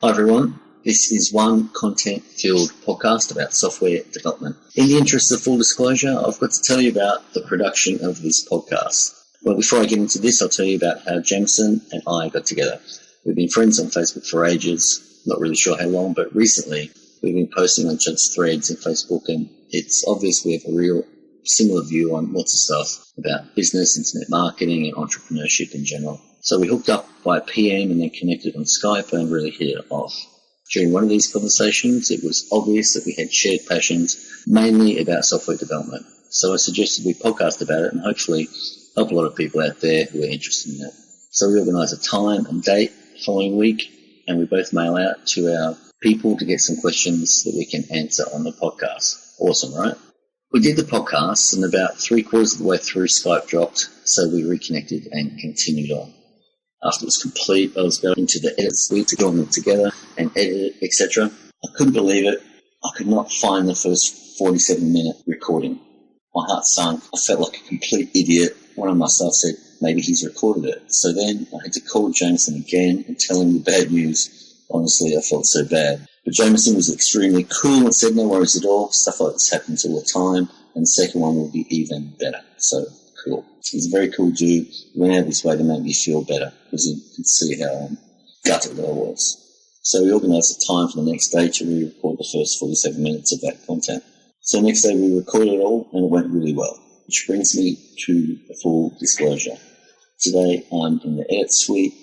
Hi everyone, this is one content-filled podcast about software development. In the interest of full disclosure, I've got to tell you about the production of this podcast. Well, before I get into this, I'll tell you about how Jameson and I got together. We've been friends on Facebook for ages, not really sure how long, but recently we've been posting on each other's threads in Facebook, and it's obvious we have a real similar view on lots of stuff about business, internet marketing, and entrepreneurship in general. So we hooked up by PM and then connected on Skype and really hit it off. During one of these conversations, it was obvious that we had shared passions, mainly about software development. So I suggested we podcast about it and hopefully help a lot of people out there who are interested in it. So we organised a time and date the following week, and we both mail out to our people to get some questions that we can answer on the podcast. Awesome, right? We did the podcast, and about 3/4 of the way through, Skype dropped, so we reconnected and continued on. After it was complete, I was going into the edit suite to join them together and edit it, etc. I couldn't believe it. I could not find the first 47-minute recording. My heart sunk. I felt like a complete idiot. One of my staff said, maybe he's recorded it. So then I had to call Jameson again and tell him the bad news. Honestly, I felt so bad. But Jameson was extremely cool and said, no worries at all. Stuff like this happens all the time. And the second one will be even better. So cool. He's a very cool dude. He went out of his way to make me feel better because he could see how gutted I was. So we organised a time for the next day to re-record the first 47 minutes of that content. So next day we recorded it all and it went really well. Which brings me to the full disclosure. Today I'm in the edit suite.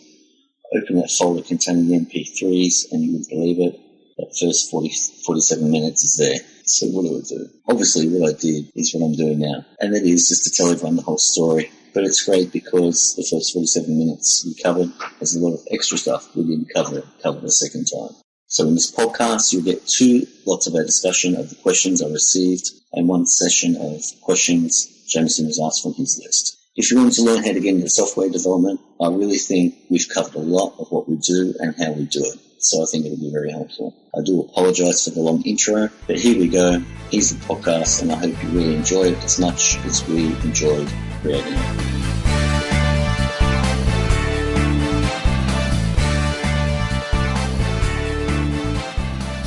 I open that folder containing the MP3s and you wouldn't believe it. That first 47 minutes is there. So what do I do? Obviously what I did is what I'm doing now. And that is just to tell everyone the whole story. But it's great because the first 47 minutes we covered, there's a lot of extra stuff we didn't cover the second time. So in this podcast, you'll get 2 lots of our discussion of the questions I received and 1 session of questions Jameson was asked from his list. If you want to learn how to get into software development, I really think we've covered a lot of what we do and how we do it. So I think it'll be very helpful. I do apologise for the long intro, but here we go. Here's the podcast, and I hope you really enjoy it as much as we enjoyed creating it.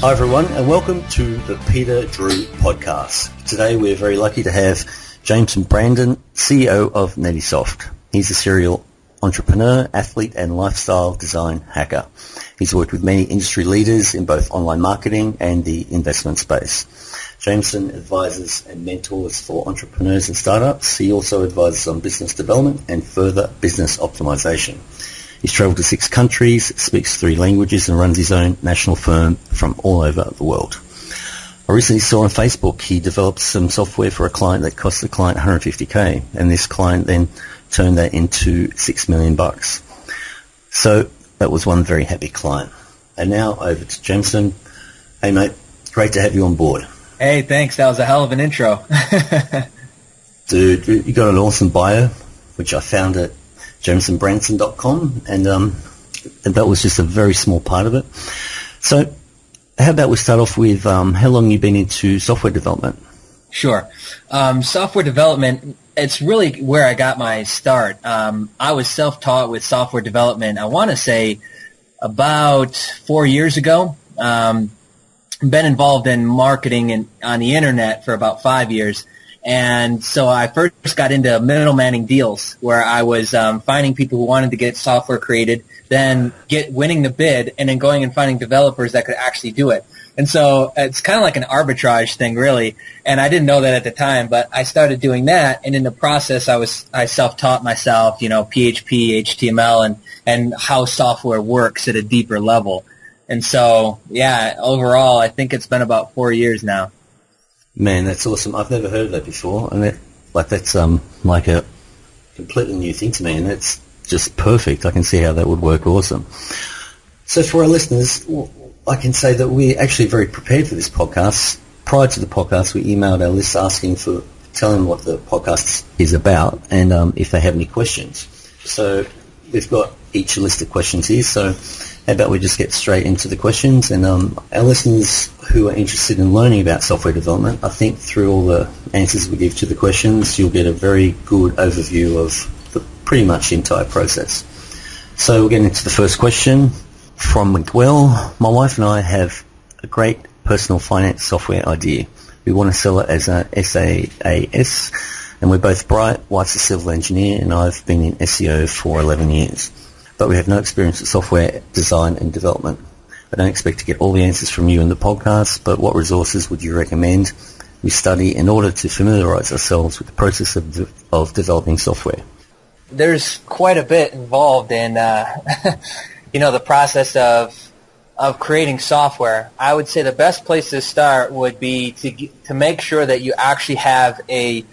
Hi everyone, and welcome to the Peter Drew podcast. Today we're very lucky to have Jameson Brandon, CEO of Netisoft. He's a serial entrepreneur, athlete and lifestyle design hacker. He's worked with many industry leaders in both online marketing and the investment space. Jameson advises and mentors for entrepreneurs and startups. He also advises on business development and further business optimization. He's travelled to 6 countries, speaks 3 languages and runs his own national firm from all over the world. I recently saw on Facebook he developed some software for a client that cost the client $150K, and this client then turned that into $6 million. So that was one very happy client. And now over to Jameson. Hey mate, great to have you on board. Hey, thanks. That was a hell of an intro. Dude, you got an awesome bio, which I found at jamesonbranson.com, and that was just a very small part of it. So how about we start off with how long you've been into software development? Sure. Software development, it's really where I got my start. I was self-taught with software development, I want to say about 4 years ago. Been involved in marketing on the internet for about 5 years. And so I first got into middlemaning deals where I was finding people who wanted to get software created, then winning the bid, and then going and finding developers that could actually do it. And so it's kind of like an arbitrage thing, really. And I didn't know that at the time, but I started doing that. And in the process, I self-taught myself, PHP, HTML, and how software works at a deeper level. And so, yeah, overall, I think it's been about 4 years now. Man, that's awesome. I've never heard of that before, and that's like a completely new thing to me, and that's just perfect. I can see how that would work awesome. So for our listeners, I can say that we're actually very prepared for this podcast. Prior to the podcast, we emailed our list telling them what the podcast is about and if they have any questions. So we've got each list of questions here, so how about we just get straight into the questions, and our listeners who are interested in learning about software development, I think through all the answers we give to the questions, you'll get a very good overview of pretty much the entire process. So we'll get into the first question. From Miguel, my wife and I have a great personal finance software idea. We want to sell it as a SaaS, and we're both bright. Wife's a civil engineer, and I've been in SEO for 11 years. But we have no experience with software design and development. I don't expect to get all the answers from you in the podcast, but what resources would you recommend we study in order to familiarize ourselves with the process of developing software? There's quite a bit involved in, the process of creating software. I would say the best place to start would be to make sure that you actually have a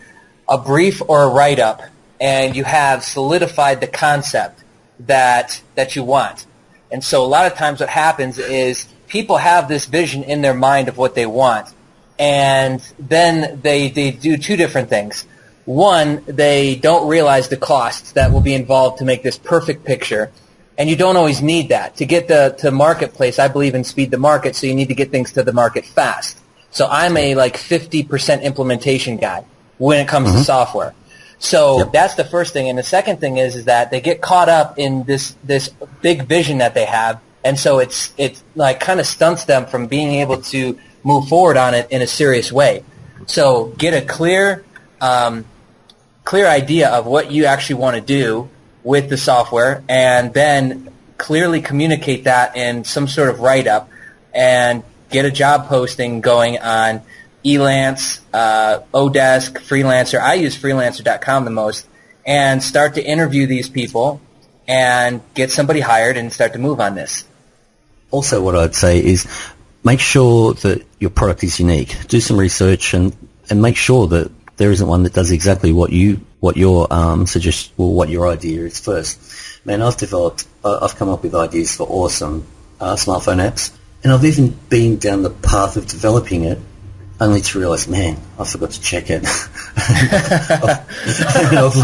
brief or a write-up, and you have solidified the concept that you want. And so a lot of times what happens is people have this vision in their mind of what they want, and then they do two different things. One, they don't realize the costs that will be involved to make this perfect picture, and you don't always need that. To get to marketplace, I believe in speed to market, so you need to get things to the market fast. So I'm a 50% implementation guy when it comes to software. So that's the first thing. And the second thing is that they get caught up in this big vision that they have, and so it's like kind of stunts them from being able to move forward on it in a serious way. So get a clear idea of what you actually want to do with the software, and then clearly communicate that in some sort of write-up, and get a job posting going on Elance, Odesk, Freelancer. I use Freelancer.com the most, and start to interview these people and get somebody hired and start to move on this. Also, what I'd say is make sure that your product is unique. Do some research and make sure that there isn't one that does exactly what your what your idea is first. Man, I've come up with ideas for awesome smartphone apps, and I've even been down the path of developing it, only to realize, man, I forgot to check it. and I've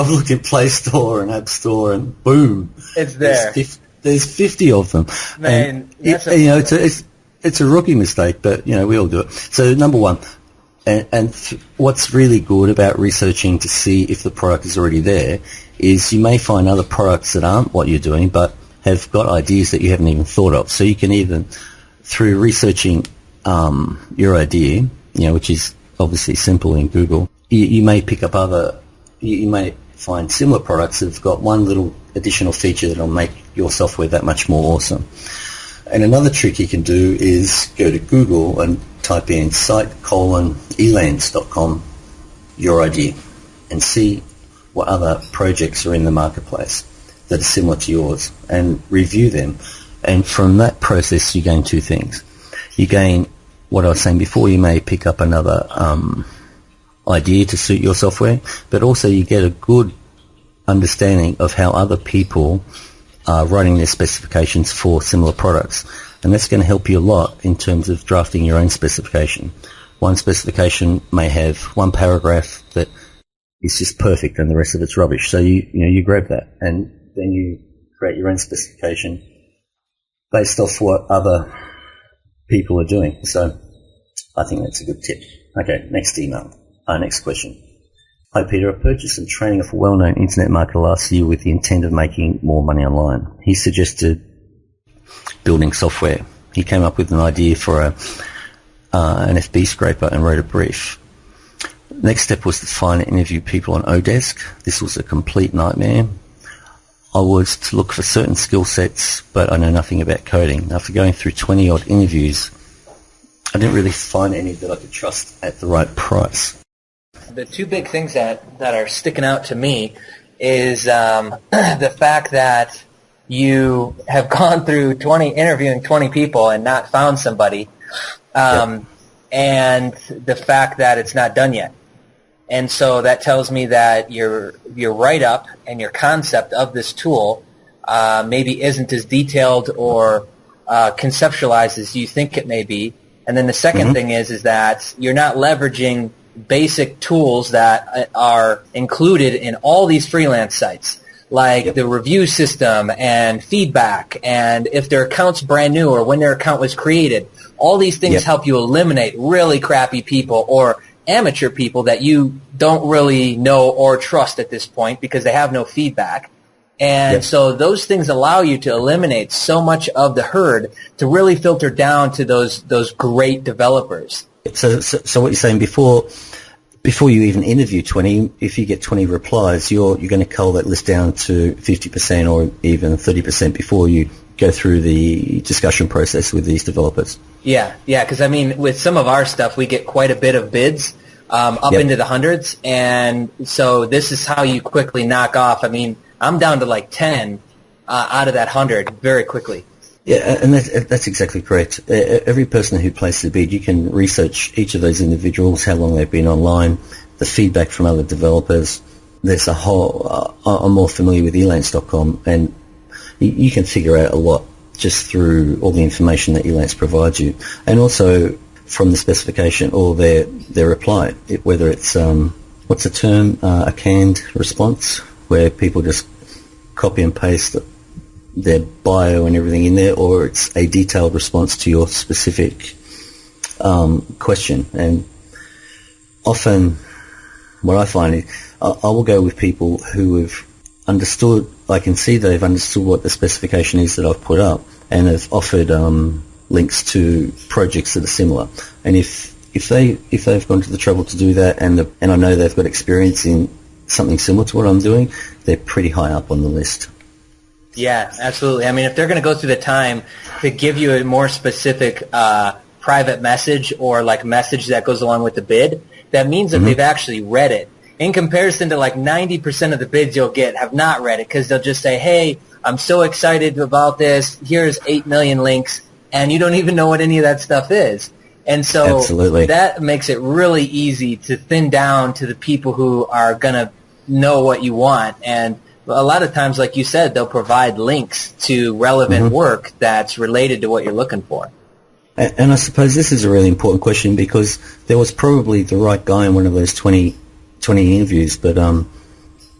looked at Play Store and App Store, and boom, it's there. There's 50 of them. Man, it's a rookie mistake, but we all do it. So number one, and what's really good about researching to see if the product is already there is you may find other products that aren't what you're doing, but have got ideas that you haven't even thought of. So you can even, through researching your idea, which is obviously simple in Google, you may pick up you may find similar products that have got one little additional feature that will make your software that much more awesome. And another trick you can do is go to Google and type in site:elance.com, your idea, and see what other projects are in the marketplace that are similar to yours, and review them. And from that process, you gain two things. You gain what I was saying before, you may pick up another idea to suit your software, but also you get a good understanding of how other people are writing their specifications for similar products. And that's going to help you a lot in terms of drafting your own specification. One specification may have one paragraph that is just perfect and the rest of it's rubbish. So you grab that and then you create your own specification based off what other people are doing. So I think that's a good tip. Okay, next question. Hi Peter, I purchased some training off a well-known internet marketer last year with the intent of making more money online. He suggested building software. He came up with an idea for an FB scraper and wrote a brief. Next step was to find and interview people on Odesk. This was a complete nightmare. I was to look for certain skill sets, but I know nothing about coding. After going through 20-odd interviews, I didn't really find any that I could trust at the right price. The two big things that are sticking out to me is the fact that you have gone through interviewing 20 people and not found somebody, and the fact that it's not done yet. And so that tells me that your write-up and your concept of this tool maybe isn't as detailed or conceptualized as you think it may be. And then the second thing is that you're not leveraging basic tools that are included in all these freelance sites, like the review system and feedback, and if their account's brand new or when their account was created. All these things help you eliminate really crappy people or amateur people that you don't really know or trust at this point because they have no feedback. And so those things allow you to eliminate so much of the herd to really filter down to those great developers. So what you're saying, before you even interview 20, if you get 20 replies, you're going to cull that list down to 50% or even 30% before you go through the discussion process with these developers. Yeah, because I mean, with some of our stuff, we get quite a bit of bids up into the hundreds, and so this is how you quickly knock off. I mean, I'm down to like 10 out of that 100 very quickly. Yeah, and that's exactly correct. Every person who places a bid, you can research each of those individuals, how long they've been online, the feedback from other developers. There's a whole... I'm more familiar with elance.com, and you can figure out a lot just through all the information that Elance provides you, and also from the specification or their reply, whether it's what's the term, a canned response, where people just copy and paste their bio and everything in there, or it's a detailed response to your specific question. And often what I find is I will go with people who have understood, I can see they've understood what the specification is that I've put up, and have offered links to projects that are similar. And if they've gone to the trouble to do that, and I know they've got experience in something similar to what I'm doing, they're pretty high up on the list. Yeah, absolutely. I mean, if they're going to go through the time to give you a more specific private message or like message that goes along with the bid, that means that they've actually read it. In comparison to like 90% of the bids you'll get have not read it, because they'll just say, hey, I'm so excited about this, here's 8 million links, and you don't even know what any of that stuff is. And so that makes it really easy to thin down to the people who are going to know what you want. And a lot of times, like you said, they'll provide links to relevant work that's related to what you're looking for. And I suppose this is a really important question, because there was probably the right guy in one of those 20 interviews, but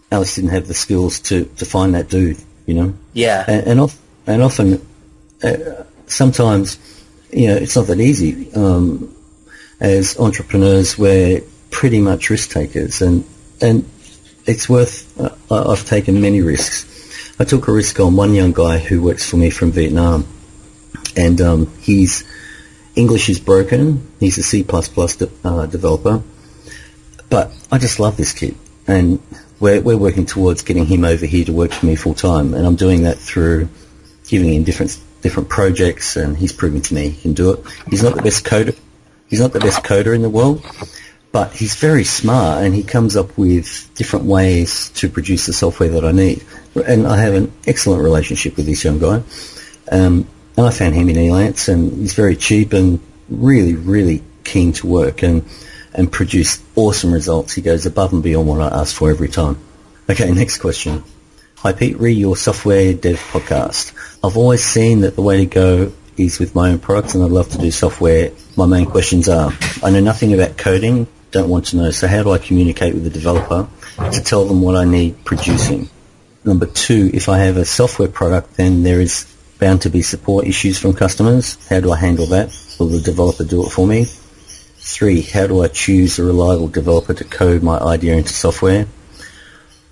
Alex didn't have the skills to find that dude, you know? Yeah. And often, sometimes, you know, it's not that easy. As entrepreneurs, we're pretty much risk takers, and it's worth... I've taken many risks. I took a risk on one young guy who works for me from Vietnam, and his English is broken. He's a C++ developer, but I just love this kid, and we're working towards getting him over here to work for me full time, and I'm doing that through giving him different projects, and he's proving to me he can do it. He's not the best coder. He's not the best coder in the world, but he's very smart, and he comes up with different ways to produce the software that I need. And I have an excellent relationship with this young guy. And I found him in Elance, and he's very cheap and really, really keen to work and produce awesome results. He goes above and beyond what I ask for every time. Okay, next question. Hi Pete, your software dev podcast. I've always seen that the way to go is with my own products, and I'd love to do software. My main questions are, I know nothing about coding, don't want to know, so how do I communicate with the developer to tell them what I need producing? Number 2, if I have a software product, then there is bound to be support issues from customers. How do I handle that? Will the developer do it for me? 3, how do I choose a reliable developer to code my idea into software?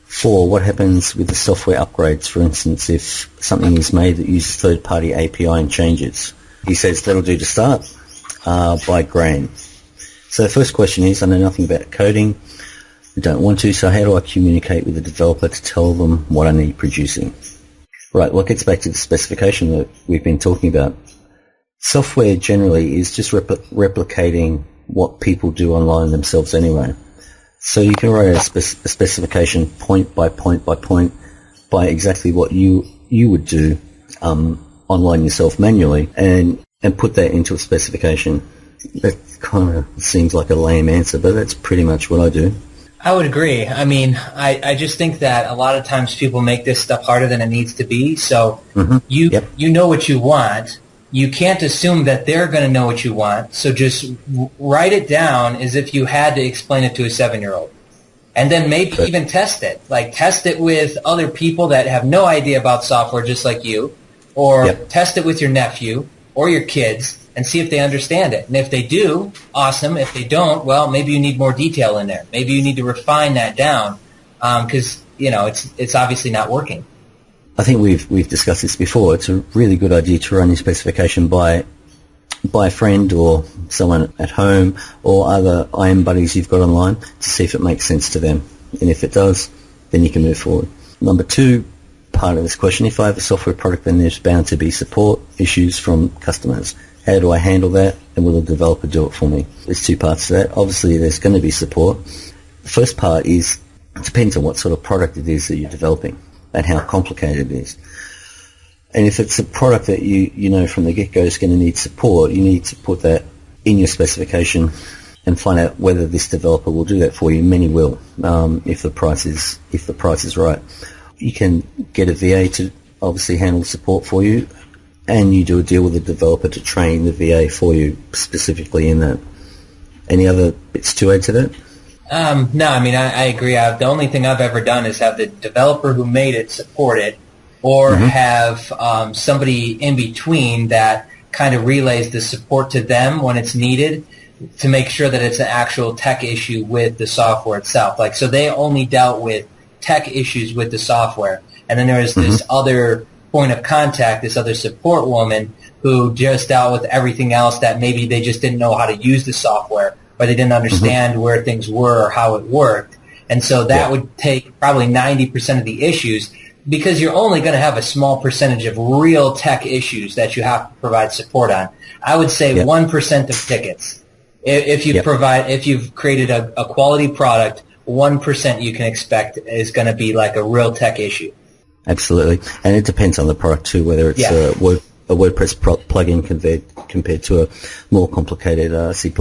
4, what happens with the software upgrades, for instance, if something is made that uses third-party API and changes? He says, that'll do to start, by Graham. So the first question is, I know nothing about coding, I don't want to, so how do I communicate with the developer to tell them what I need producing? Right, well, it gets back to the specification that we've been talking about. Software generally is just replicating what people do online themselves anyway. So you can write a specification point by point by point by exactly what you would do online yourself manually, and put that into a specification. That kind of seems like a lame answer, but that's pretty much what I do. I would agree. I mean, I just think that a lot of times people make this stuff harder than it needs to be. So you know what you want. You can't assume that they're going to know what you want. So just write it down as if you had to explain it to a 7-year-old. And then maybe even test it. Like test it with other people that have no idea about software just like you. Or test it with your nephew or your kids and see if they understand it. And if they do, awesome. If they don't, well, maybe you need more detail in there. Maybe you need to refine that down because, you know, it's obviously not working. I think we've discussed this before. It's a really good idea to run your specification by a friend or someone at home or other IM buddies you've got online to see if it makes sense to them. And if it does, then you can move forward. Number two part of this question, if I have a software product, then there's bound to be support issues from customers. How do I handle that, and will the developer do it for me? There's two parts to that. Obviously, there's going to be support. The first part is, it depends on what sort of product it is that you're developing and how complicated it is. And if it's a product that you know from the get-go is going to need support, you need to put that in your specification and find out whether this developer will do that for you. Many will, if the price is right. You can get a VA to obviously handle support for you, and you do a deal with the developer to train the VA for you specifically in that. Any other bits to add to that? No, I mean, I agree. The only thing I've ever done is have the developer who made it support it, or have somebody in between that kind of relays the support to them when it's needed to make sure that it's an actual tech issue with the software itself. Like, so they only dealt with tech issues with the software. And then there was this other point of contact, this other support woman who just dealt with everything else that maybe they just didn't know how to use the software, or they didn't understand where things were or how it worked. And so that would take probably 90% of the issues, because you're only going to have a small percentage of real tech issues that you have to provide support on. I would say 1% of tickets. If you've created a quality product, 1% you can expect is going to be like a real tech issue. Absolutely. And it depends on the product too, whether it's a WordPress plugin compared to a more complicated C++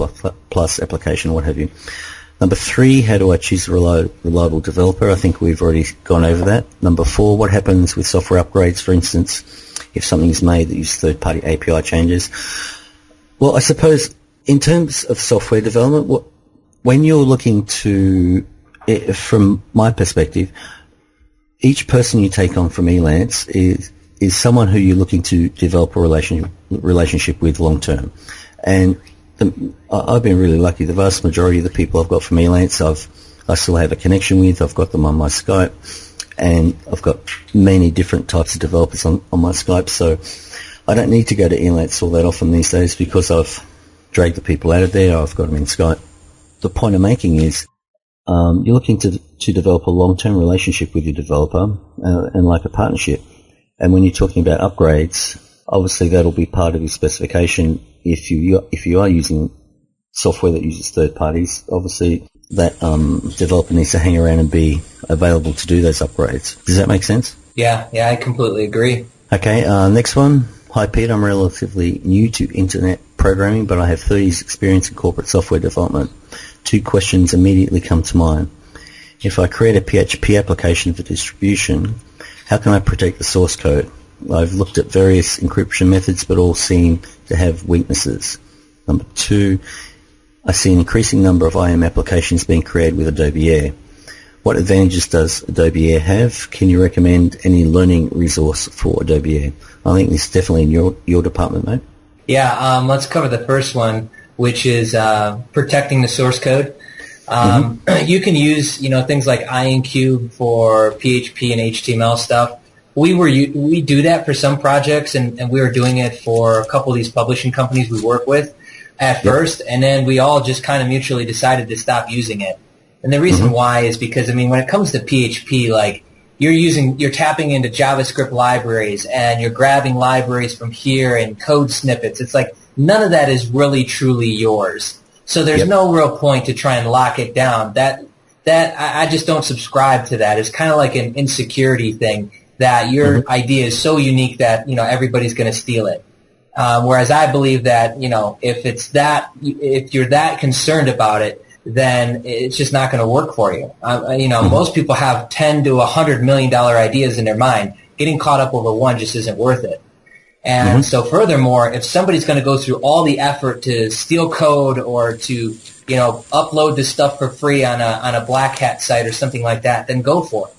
application or what have you. Number 3, how do I choose a reliable developer? I think we've already gone over that. Number 4, what happens with software upgrades, for instance, if something is made that uses third-party API changes? Well, I suppose in terms of software development, when you're looking to, from my perspective, each person you take on from Elance is someone who you're looking to develop a relationship with long term. And I've been really lucky. The vast majority of the people I've got from Elance, I still have a connection with. I've got them on my Skype, and I've got many different types of developers on my Skype. So I don't need to go to Elance all that often these days because I've dragged the people out of there. I've got them in Skype. The point I'm making is you're looking to develop a long-term relationship with your developer and like a partnership. And when you're talking about upgrades, obviously that'll be part of your specification. If you are using software that uses third parties, obviously that developer needs to hang around and be available to do those upgrades. Does that make sense? Yeah, I completely agree. Okay, next one. Hi, Pete. I'm relatively new to internet programming, but I have 30 years experience in corporate software development. 2 questions immediately come to mind. If I create a PHP application for distribution, how can I protect the source code? I've looked at various encryption methods, but all seem to have weaknesses. Number 2, I see an increasing number of IM applications being created with Adobe Air. What advantages does Adobe Air have? Can you recommend any learning resource for Adobe Air? I think this is definitely in your department, mate. Yeah, let's cover the first one, which is protecting the source code. You can use things like IonCube for PHP and HTML stuff. We do that for some projects, and we were doing it for a couple of these publishing companies we work with at first, and then we all just kind of mutually decided to stop using it. And the reason why is because, when it comes to PHP, like, you're tapping into JavaScript libraries, and you're grabbing libraries from here and code snippets. It's like none of that is really truly yours. So there's no real point to try and lock it down. That I just don't subscribe to that. It's kind of like an insecurity thing, that your idea is so unique that everybody's going to steal it. Whereas I believe that if you're that concerned about it, then it's just not going to work for you. Most people have $10 to $100 million ideas in their mind. Getting caught up over one just isn't worth it. And so furthermore, if somebody's going to go through all the effort to steal code or to, upload this stuff for free on a black hat site or something like that, then go for it.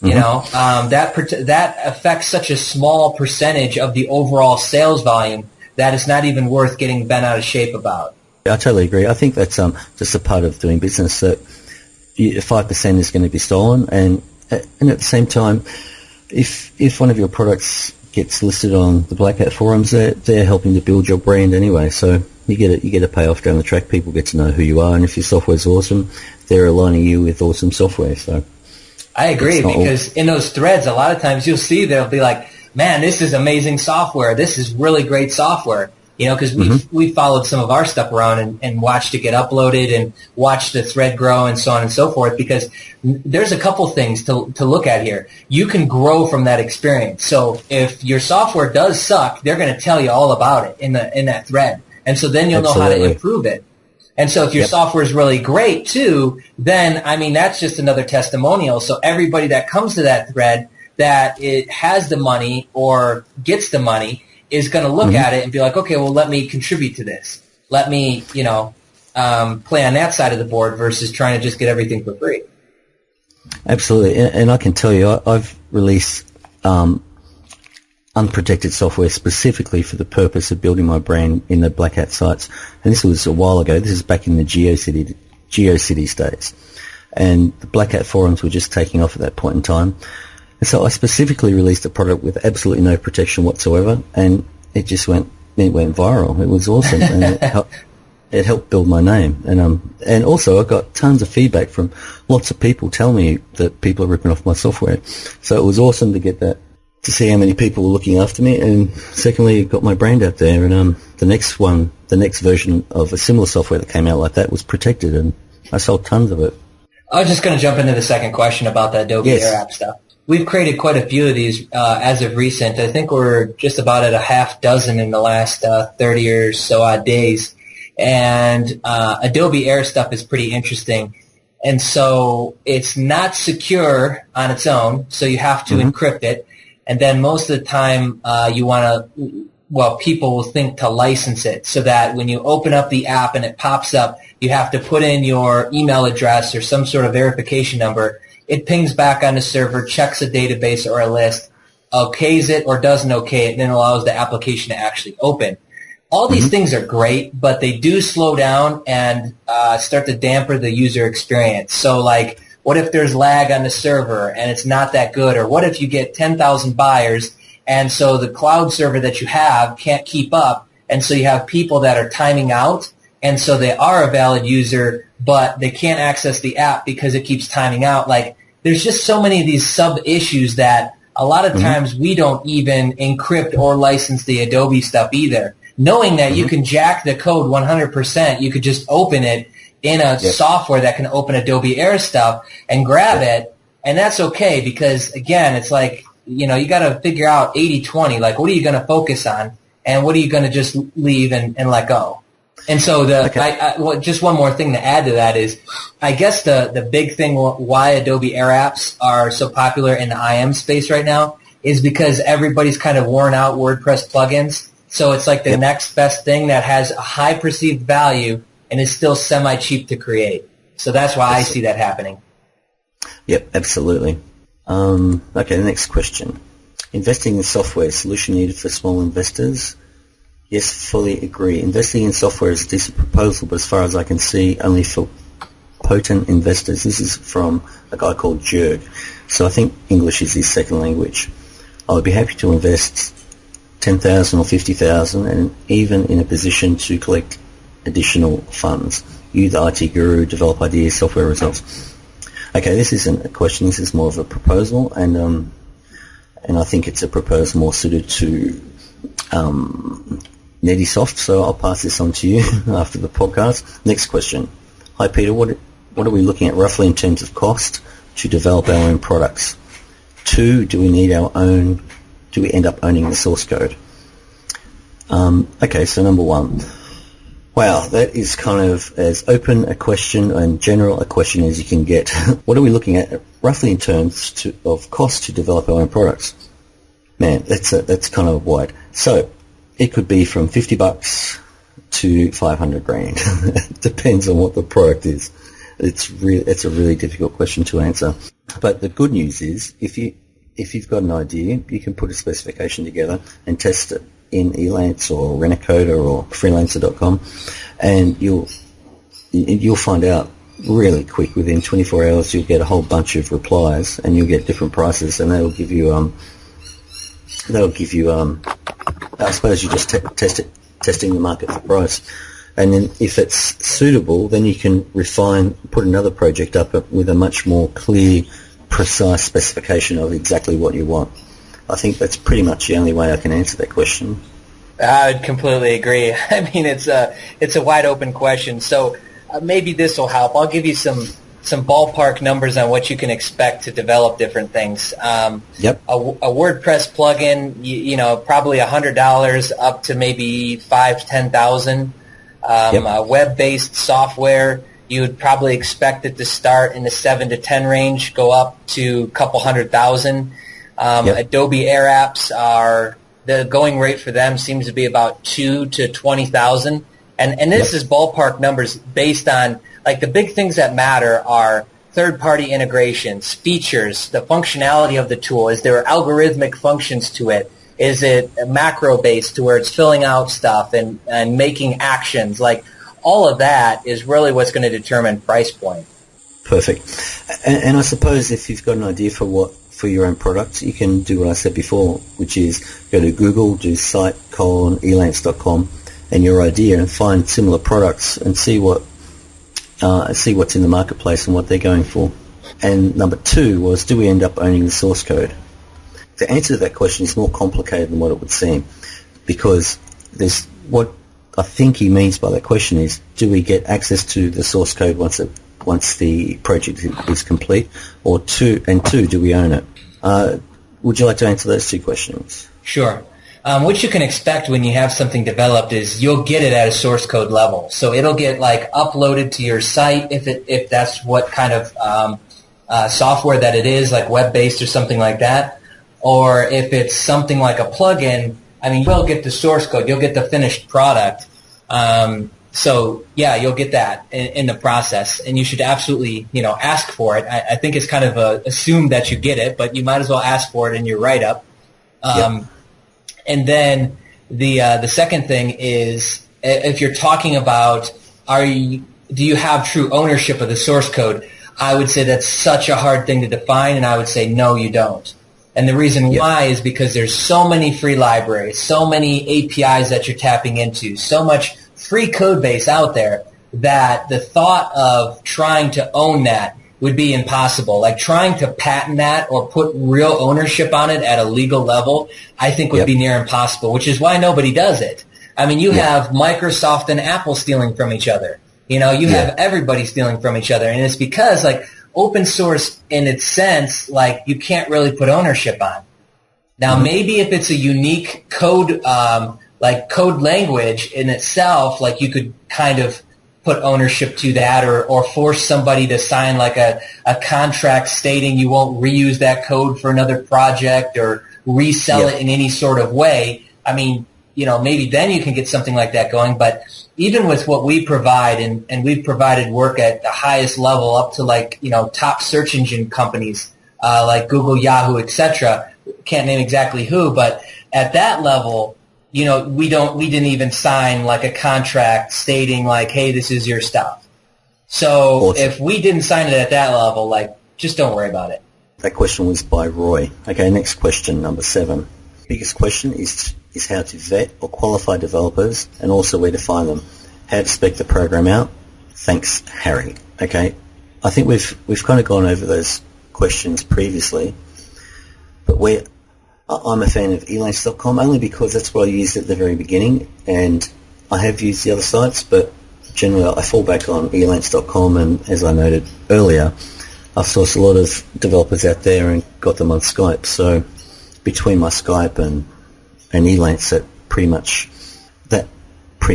That affects such a small percentage of the overall sales volume that it's not even worth getting bent out of shape about. I totally agree. I think that's just a part of doing business, that 5% is going to be stolen, and at the same time, if one of your products gets listed on the Black Hat forums, they're helping to build your brand anyway. So you get a payoff down the track. People get to know who you are, and if your software's awesome, they're aligning you with awesome software. So I agree, because in those threads, a lot of times you'll see they'll be like, "Man, this is amazing software. This is really great software." You know, because we followed some of our stuff around and watched it get uploaded and watched the thread grow and so on and so forth, because there's a couple things to look at here. You can grow from that experience. So if your software does suck, they're going to tell you all about it in that thread. And so then you'll know how to improve it. And so if your software is really great too, then, I mean, that's just another testimonial. So everybody that comes to that thread that it has the money or gets the money is going to look at it and be like, okay, well, let me contribute to this. Let me, play on that side of the board versus trying to just get everything for free. Absolutely. And I can tell you, I've released unprotected software specifically for the purpose of building my brand in the Black Hat sites. And this was a while ago. This is back in the GeoCities days. And the Black Hat forums were just taking off at that point in time. And so I specifically released a product with absolutely no protection whatsoever, and it went viral. It was awesome, and it helped build my name. And also I got tons of feedback from lots of people telling me that people are ripping off my software. So it was awesome to get that, to see how many people were looking after me, and secondly, it got my brand out there. And the next version of a similar software that came out like that was protected, and I sold tons of it. I was just going to jump into the second question about the Adobe Air App stuff. We've created quite a few of these as of recent. I think we're just about at a half dozen in the last 30 or so odd days. And Adobe Air stuff is pretty interesting. And so it's not secure on its own, so you have to encrypt it. And then most of the time you want to, people will think to license it so that when you open up the app and it pops up, you have to put in your email address or some sort of verification number. It pings back on the server, checks a database or a list, okays it or doesn't okay it, and then allows the application to actually open. All these things are great, but they do slow down and start to dampen the user experience. So, like, what if there's lag on the server and it's not that good? Or what if you get 10,000 buyers and so the cloud server that you have can't keep up, and so you have people that are timing out, and so they are a valid user, but they can't access the app because it keeps timing out. Like, there's just so many of these sub-issues that a lot of times we don't even encrypt or license the Adobe stuff either. Knowing that you can jack the code 100%, you could just open it in a software that can open Adobe Air stuff and grab it, and that's okay because, again, it's like, you got to figure out 80-20. Like, what are you going to focus on, and what are you going to just leave and let go? And so just one more thing to add to that is, I guess the big thing why Adobe Air Apps are so popular in the IM space right now is because everybody's kind of worn out WordPress plugins. So it's like the next best thing that has a high perceived value and is still semi-cheap to create. So that's why I see that happening. Yep, absolutely. Okay, the next question. Investing in software, solution needed for small investors? Yes, fully agree. Investing in software is a decent proposal, but as far as I can see, only for potent investors. This is from a guy called Jurg. So I think English is his second language. I would be happy to invest 10,000 or 50,000 and even in a position to collect additional funds. You, the IT guru, develop ideas, software results. Okay, this isn't a question, this is more of a proposal, and I think it's a proposal more suited to Netisoft, so I'll pass this on to you after the podcast. Next question. Hi Peter, what are we looking at roughly in terms of cost to develop our own products? 2, do we end up owning the source code? Okay, so number 1. Wow, that is kind of as open a question and general a question as you can get. What are we looking at roughly in terms of cost to develop our own products? Man, that's kind of wide. So it could be from $50 to 500 grand. Depends on what the product is. It's a really difficult question to answer. But the good news is, if you've got an idea, you can put a specification together and test it in Elance or Rent-A-Coder or Freelancer.com, and you'll find out really quick. Within 24 hours, you'll get a whole bunch of replies, and you'll get different prices, and they'll give you I suppose you just testing the market for price. And then if it's suitable, then you can put another project up with a much more clear, precise specification of exactly what you want. I think that's pretty much the only way I can answer that question. I would completely agree. I mean, it's a wide open question. So maybe this will help. I'll give you some ballpark numbers on what you can expect to develop different things. Yep. A WordPress plugin, probably $100 up to maybe $5,000 to $10,000. Yep. A web-based software, you would probably expect it to start in the 7 to 10 range, go up to a couple $100,000. Yep. Adobe Air Apps the going rate for them seems to be about $2,000 to $20,000, and this Yep. is ballpark numbers based on like the big things that matter are third-party integrations, features, the functionality of the tool. Is there algorithmic functions to it? Is it macro-based to where it's filling out stuff and making actions? Like all of that is really what's going to determine price point. Perfect. And I suppose if you've got an idea for your own product, you can do what I said before, which is go to Google, do site:/elance.com and your idea, and find similar products and see what's in the marketplace and what they're going for. And number 2 was, do we end up owning the source code? The answer to that question is more complicated than what it would seem, because what I think he means by that question is, do we get access to the source code once the project is complete, or two, do we own it? Would you like to answer those 2 questions? Sure. What you can expect when you have something developed is you'll get it at a source code level. So it'll get like uploaded to your site if that's what kind of software that it is, like web-based or something like that. Or if it's something like a plugin, I mean, you'll get the source code. You'll get the finished product. So, yeah, you'll get that in the process, and you should absolutely, ask for it. I think it's kind of assumed that you get it, but you might as well ask for it in your write-up. Yep. And then the second thing is, if you're talking about do you have true ownership of the source code, I would say that's such a hard thing to define, and I would say no, you don't. And the reason why is because there's so many free libraries, so many APIs that you're tapping into, so much free code base out there that the thought of trying to own that would be impossible. Like trying to patent that or put real ownership on it at a legal level, I think would be near impossible, which is why nobody does it. I mean, you have Microsoft and Apple stealing from each other. You have everybody stealing from each other. And it's because, like, open source in its sense, like, you can't really put ownership on. Now, maybe if it's a unique code, like code language in itself, like you could kind of put ownership to that or force somebody to sign like a contract stating you won't reuse that code for another project or resell it in any sort of way. I mean, maybe then you can get something like that going. But even with what we provide, and we've provided work at the highest level up to like, top search engine companies like Google, Yahoo, etc. Can't name exactly who, but at that level, we didn't even sign like a contract stating like, hey, this is your stuff. So if we didn't sign it at that level, like, just don't worry about it. That question was by Roy. Okay, next question, number 7. Biggest question is how to vet or qualify developers, and also where to find them. How to spec the program out. Thanks, Harry. Okay, I think we've kind of gone over those questions previously, but I'm a fan of elance.com only because that's what I used at the very beginning, and I have used the other sites, but generally I fall back on elance.com, and as I noted earlier, I've sourced a lot of developers out there and got them on Skype. So between my Skype and Elance, that pretty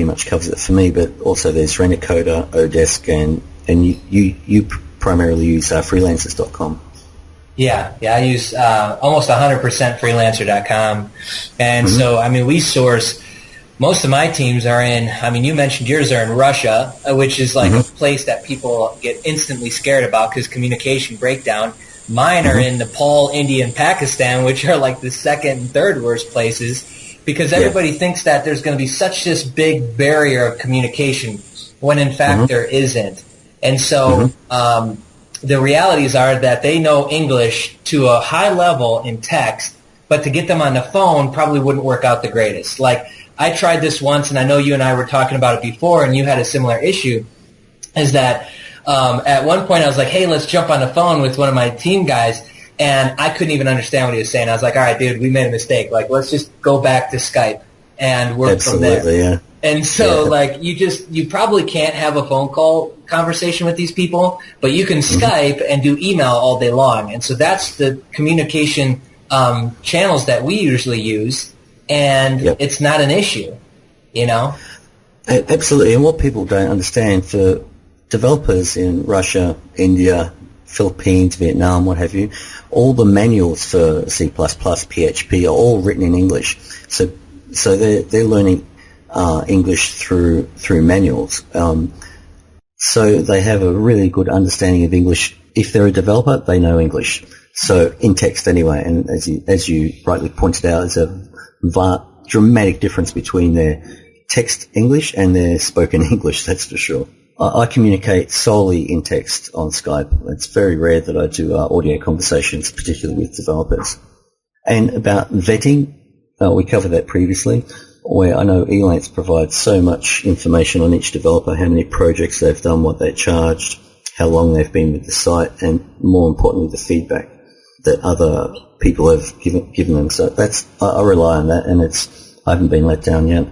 much covers it for me. But also there's Rent-A-Coder, Odesk, and you primarily use freelancers.com. Yeah, I use almost 100% freelancer.com. And so, I mean, we source, most of my teams are in, I mean, you mentioned yours are in Russia, which is like a place that people get instantly scared about because communication breakdown. Mine are in Nepal, India, and Pakistan, which are like the second and third worst places because everybody thinks that there's going to be such this big barrier of communication when in fact there isn't. And so the realities are that they know English to a high level in text, but to get them on the phone probably wouldn't work out the greatest. Like, I tried this once, and I know you and I were talking about it before, and you had a similar issue, is that at one point I was like, hey, let's jump on the phone with one of my team guys, and I couldn't even understand what he was saying. I was like, all right, dude, we made a mistake. Like, let's just go back to Skype and work from there. Yeah. And so, like, you probably can't have a phone call conversation with these people, but you can Skype and do email all day long. And so that's the communication channels that we usually use, and it's not an issue, you know? Absolutely. And what people don't understand, for developers in Russia, India, Philippines, Vietnam, what have you, all the manuals for C++, PHP are all written in English. So they're learning English through manuals. So they have a really good understanding of English. If they're a developer, they know English. So in text anyway. And as you rightly pointed out, there's a dramatic difference between their text English and their spoken English, that's for sure. I communicate solely in text on Skype. It's very rare that I do audio conversations, particularly with developers. And about vetting, we covered that previously, where I know Elance provides so much information on each developer, how many projects they've done, what they charged, how long they've been with the site, and more importantly, the feedback that other people have given them. So I rely on that, and I haven't been let down yet.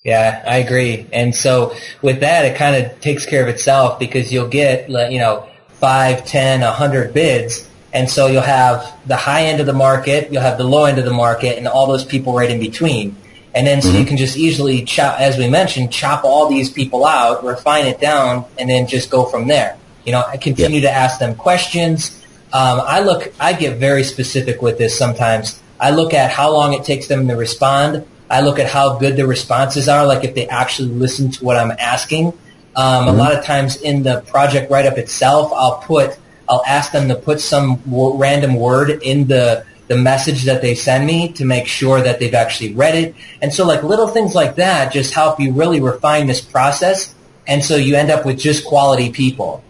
Yeah, I agree. And so with that, it kind of takes care of itself, because you'll get, 5, 10, 100 bids. And so you'll have the high end of the market, you'll have the low end of the market, and all those people right in between. And then so you can just easily, as we mentioned, chop all these people out, refine it down, and then just go from there. I continue to ask them questions. I get very specific with this sometimes. I look at how long it takes them to respond. I look at how good the responses are, like if they actually listen to what I'm asking. A lot of times in the project write-up itself, I'll ask them to put some random word in the message that they send me to make sure that they've actually read it. And so, like, little things like that just help you really refine this process, and so you end up with just quality people.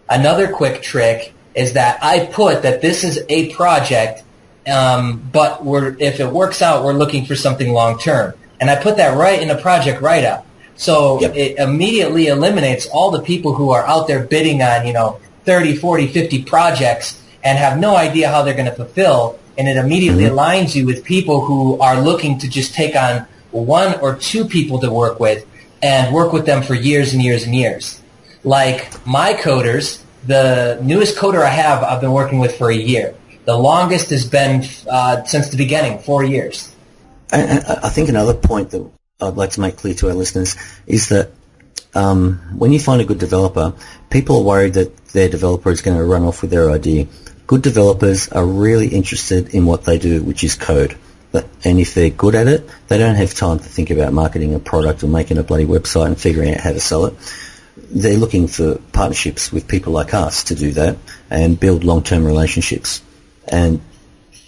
Another quick trick is that I put that this is a project, but if it works out, we're looking for something long-term. And I put that right in the project write-up. So it immediately eliminates all the people who are out there bidding on, 30, 40, 50 projects and have no idea how they're going to fulfill. And it immediately aligns you with people who are looking to just take on one or two people to work with and work with them for years and years and years. Like my coders, the newest coder I have, I've been working with for a year. The longest has been since the beginning, 4 years. I think another point that I'd like to make clear to our listeners is that when you find a good developer, people are worried that their developer is going to run off with their idea. Good developers are really interested in what they do, which is code. And if they're good at it, they don't have time to think about marketing a product or making a bloody website and figuring out how to sell it. They're looking for partnerships with people like us to do that and build long-term relationships. And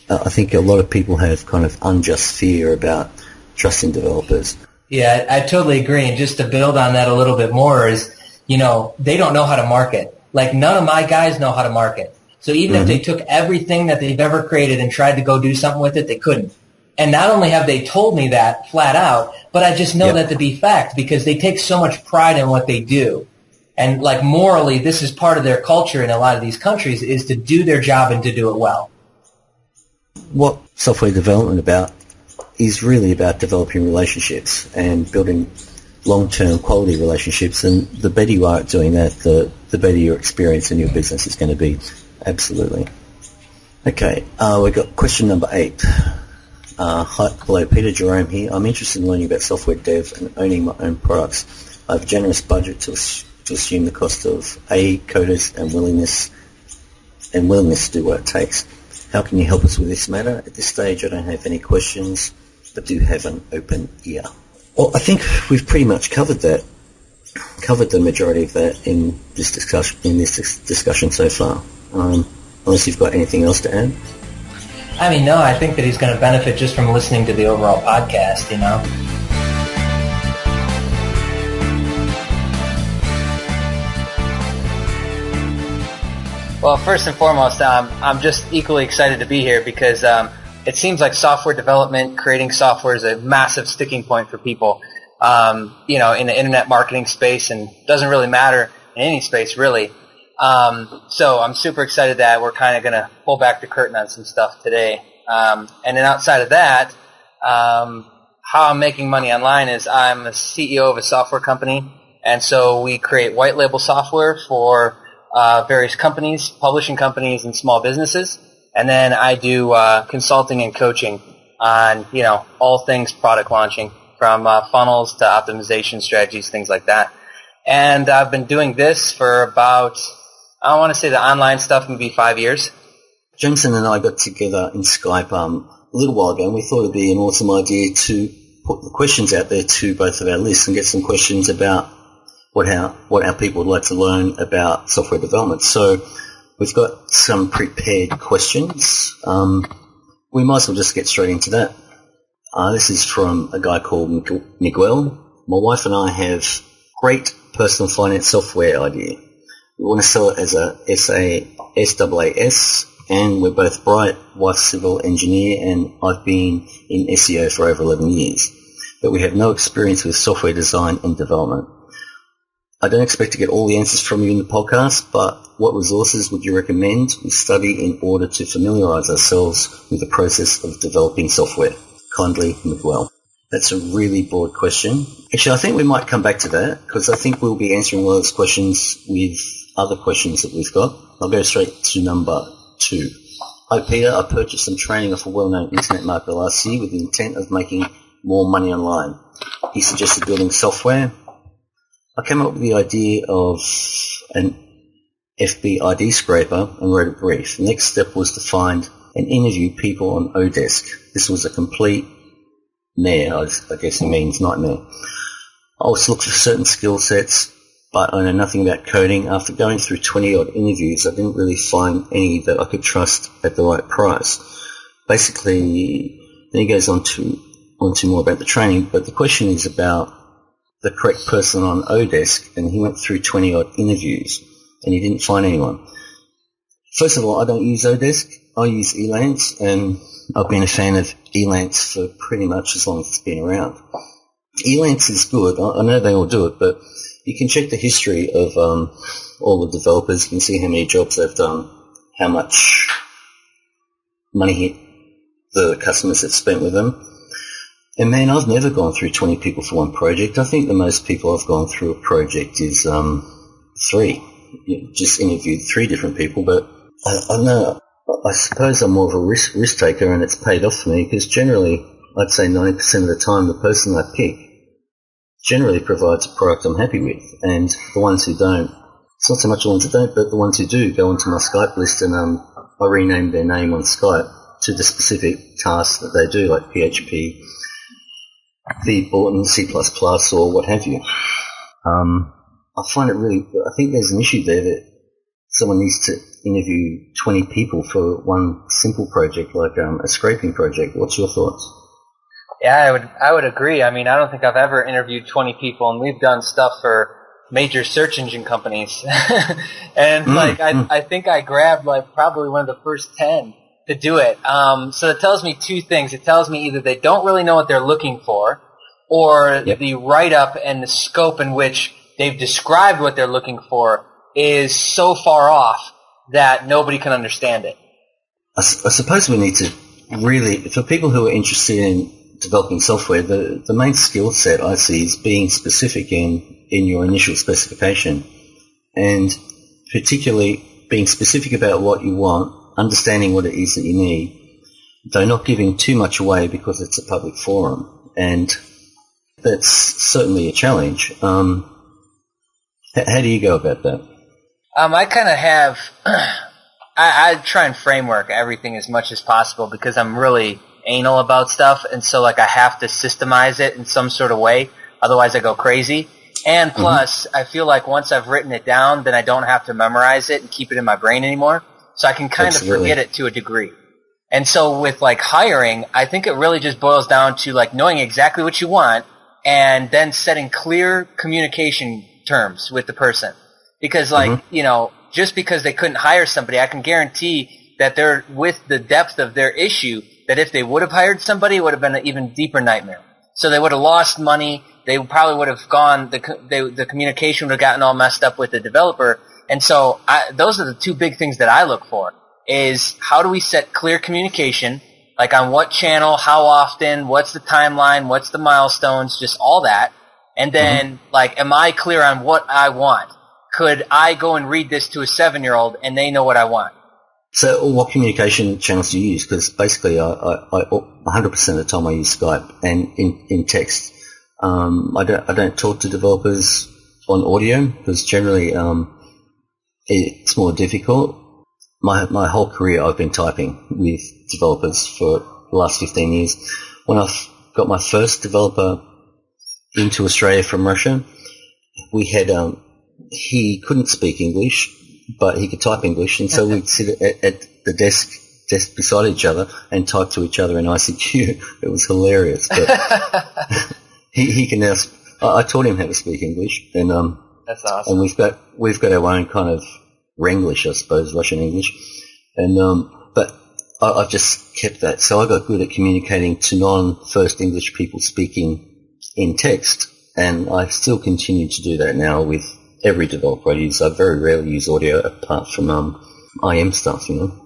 I think a lot of people have kind of unjust fear about trusting developers. Yeah, I totally agree. And just to build on that a little bit more is, they don't know how to market. Like, none of my guys know how to market. So even if they took everything that they've ever created and tried to go do something with it, they couldn't. And not only have they told me that flat out, but I just know that to be fact, because they take so much pride in what they do. And like morally, this is part of their culture in a lot of these countries, is to do their job and to do it well. What software development is really about developing relationships and building long-term quality relationships. And the better you are at doing that, the better your experience in your business is going to be. Absolutely. Okay, we've got question number 8. Hello, Peter Jerome here. I'm interested in learning about software dev and owning my own products. I have a generous budget to assume the cost of coders and willingness to do what it takes. How can you help us with this matter? At this stage, I don't have any questions, but do have an open ear. Well, I think we've pretty much covered the majority of that in this discussion so far. Unless you've got anything else to add. I mean, no, I think that he's going to benefit just from listening to the overall podcast, Well, first and foremost, I'm just equally excited to be here because it seems like software development, creating software is a massive sticking point for people, in the internet marketing space, and doesn't really matter in any space, really. So I'm super excited that we're kind of going to pull back the curtain on some stuff today. And then outside of that, how I'm making money online is I'm a CEO of a software company, and so we create white label software for various companies, publishing companies, and small businesses. And then I do consulting and coaching on, all things product launching, from funnels to optimization strategies, things like that. And I've been doing this for about, I want to say the online stuff, maybe 5 years. Jameson and I got together in Skype a little while ago, and we thought it'd be an awesome idea to put the questions out there to both of our lists and get some questions about what our people would like to learn about software development. So we've got some prepared questions. We might as well just get straight into that. This is from a guy called Miguel. My wife and I have great personal finance software idea. We want to sell it as a SaaS, and we're both bright. Wife's civil engineer, and I've been in SEO for over 11 years. But we have no experience with software design and development. I don't expect to get all the answers from you in the podcast, but what resources would you recommend we study in order to familiarise ourselves with the process of developing software? Kindly, Miguel. That's a really broad question. Actually, I think we might come back to that, because I think we'll be answering one of those questions with other questions that we've got. I'll go straight to number 2. Hi, Peter. I purchased some training off a well-known internet marketer last year with the intent of making more money online. He suggested building software. I came up with the idea of an FBID scraper and wrote a brief. The next step was to find and interview people on Odesk. This was a complete mare, I guess it means nightmare. I was looking for certain skill sets, but I know nothing about coding. After going through 20-odd interviews, I didn't really find any that I could trust at the right price. Basically, then he goes on to more about the training, but the question is about the correct person on Odesk, and he went through 20-odd interviews, and he didn't find anyone. First of all, I don't use Odesk. I use Elance, and I've been a fan of Elance for pretty much as long as it's been around. Elance is good. I know they all do it, but you can check the history of all the developers. You can see how many jobs they've done, how much money the customers have spent with them. And man, I've never gone through 20 people for one project. I think the most people I've gone through a project is 3. Just interviewed 3 different people, but I don't know. I suppose I'm more of a risk taker, and it's paid off for me, because generally, I'd say 90% of the time, the person I pick generally provides a product I'm happy with, and the ones who don't, it's not so much the ones who don't, but the ones who do go onto my Skype list, and I rename their name on Skype to the specific tasks that they do, like PHP, the bulletin, C++, or what have you. I find it really, I think there's an issue there that someone needs to interview 20 people for one simple project, like a scraping project. What's your thoughts? Yeah, I would agree. I mean, I don't think I've ever interviewed 20 people, and we've done stuff for major search engine companies. And I think I grabbed probably one of the first 10 to do it. So it tells me 2 things. It tells me either they don't really know what they're looking for, or the write-up and the scope in which they've described what they're looking for is so far off that nobody can understand it. I suppose we need to really, for people who are interested in developing software, the main skill set I see is being specific in your initial specification, and particularly being specific about what you want, understanding what it is that you need, though not giving too much away because it's a public forum, and that's certainly a challenge. How do you go about that? I kind of have, I try and framework everything as much as possible, because I'm really anal about stuff, and so I have to systemize it in some sort of way, otherwise I go crazy. And plus, I feel like once I've written it down, then I don't have to memorize it and keep it in my brain anymore, so I can kind of forget it to a degree. And so with hiring, I think it really just boils down to knowing exactly what you want, and then setting clear communication terms with the person. Because just because they couldn't hire somebody, I can guarantee that they're with the depth of their issue, that if they would have hired somebody, it would have been an even deeper nightmare. So they would have lost money. They probably would have gone, the communication would have gotten all messed up with the developer. And so those are the two big things that I look for, is how do we set clear communication, like on what channel, how often, what's the timeline, what's the milestones, just all that. And then, like, am I clear on what I want? Could I go and read this to a 7-year-old and they know what I want? So what communication channels do you use? Because basically I 100% of the time I use Skype and in text. I don't talk to developers on audio because generally it's more difficult. My whole career I've been typing with developers for the last 15 years. When I got my first developer into Australia from Russia, we had he couldn't speak English, but he could type English, and so we'd sit at the desk beside each other and type to each other in ICQ. It was hilarious. But he can now. I taught him how to speak English, and that's awesome. And we've got our own kind of Renglish, I suppose, Russian English, and but I've just kept that. So I got good at communicating to non-first English people speaking in text, and I still continue to do that now with every developer I use. I very rarely use audio apart from IM stuff, you know.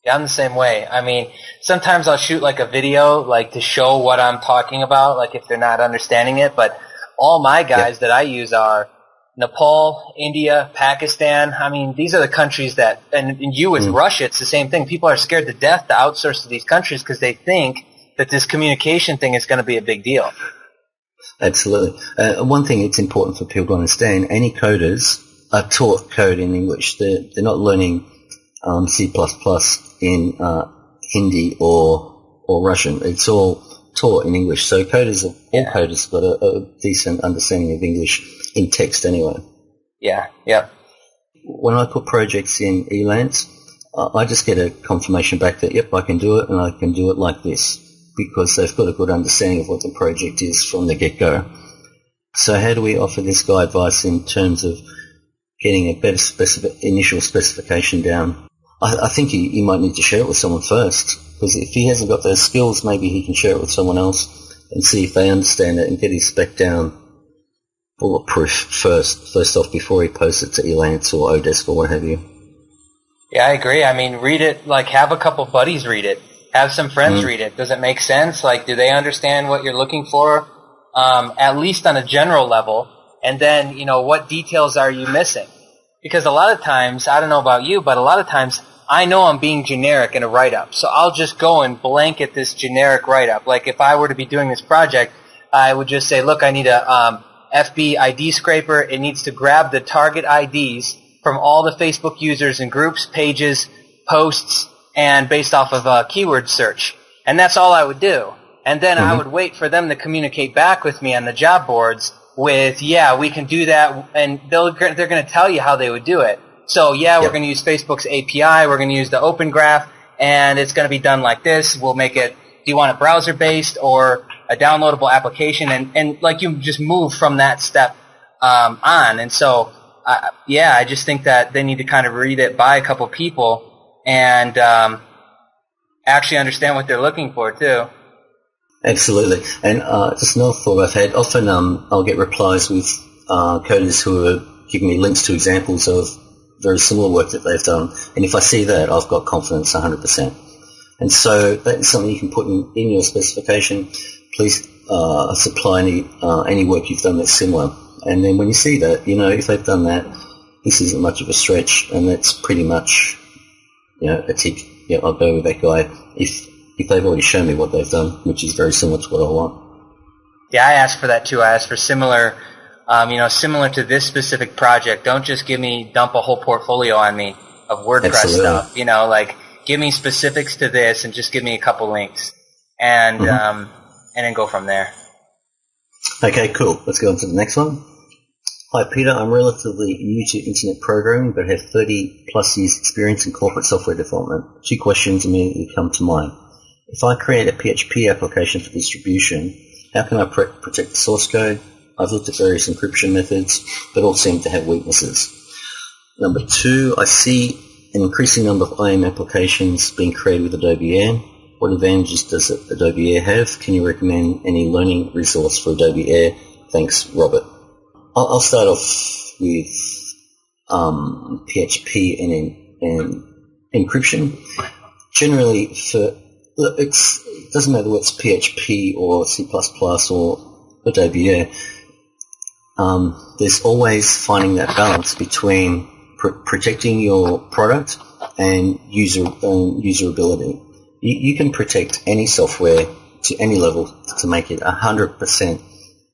Yeah, I'm the same way. I mean, sometimes I'll shoot like a video, like to show what I'm talking about, like if they're not understanding it, but all my guys that I use are Nepal, India, Pakistan. I mean, these are the countries that, and you with Russia, it's the same thing. People are scared to death to outsource to these countries because they think that this communication thing is going to be a big deal. Absolutely. One thing it's important for people to understand, any coders are taught code in English. They're not learning C++ in Hindi or Russian. It's all taught in English. So all coders have got a decent understanding of English in text anyway. Yeah, yeah. When I put projects in Elance, I just get a confirmation back that, yep, I can do it, and I can do it like this, because they've got a good understanding of what the project is from the get-go. So how do we offer this guy advice in terms of getting a better initial specification down? I think he might need to share it with someone first, because if he hasn't got those skills, maybe he can share it with someone else and see if they understand it and get his spec down bulletproof first off before he posts it to Elance or Odesk or what have you. Yeah, I agree. I mean, read it, like have a couple buddies read it. Have some friends read it. Does it make sense? Like, do they understand what you're looking for, at least on a general level? And then, you know, what details are you missing? Because a lot of times, I don't know about you, but a lot of times I know I'm being generic in a write-up. So I'll just go and blanket this generic write-up. Like if I were to be doing this project, I would just say, look, I need a FB ID scraper. It needs to grab the target IDs from all the Facebook users and groups, pages, posts, and based off of a keyword search. And that's all I would do. And then I would wait for them to communicate back with me on the job boards with, yeah, we can do that, and they're going to tell you how they would do it. So, yeah, we're going to use Facebook's API, we're going to use the Open Graph, and it's going to be done like this. We'll make it, do you want it browser-based or a downloadable application? And like you just move from that step on. And so, I just think that they need to kind of read it by a couple people and actually understand what they're looking for, too. Absolutely. And just another thought I've had, often I'll get replies with coders who are giving me links to examples of very similar work that they've done. And if I see that, I've got confidence 100%. And so that's something you can put in your specification. Please supply any work you've done that's similar. And then when you see that, you know, if they've done that, this isn't much of a stretch, and that's pretty much, you know, a tick. Yeah, I'll go with that guy if they've already shown me what they've done, which is very similar to what I want. Yeah, I asked for that too. I asked for similar, similar to this specific project. Don't just dump a whole portfolio on me of WordPress stuff. You know, like give me specifics to this and just give me a couple links, and then go from there. Okay, cool. Let's go on to the next one. Hi, Peter. I'm relatively new to internet programming, but have 30 plus years experience in corporate software development. 2 questions immediately come to mind. If I create a PHP application for distribution, how can I protect the source code? I've looked at various encryption methods, but all seem to have weaknesses. Number 2, I see an increasing number of IAM applications being created with Adobe Air. What advantages does Adobe Air have? Can you recommend any learning resource for Adobe Air? Thanks, Robert. I'll start off with PHP and encryption. Generally, it doesn't matter whether it's PHP or C++ or Adobe Air. There's always finding that balance between protecting your product and usability. You can protect any software to any level to make it 100%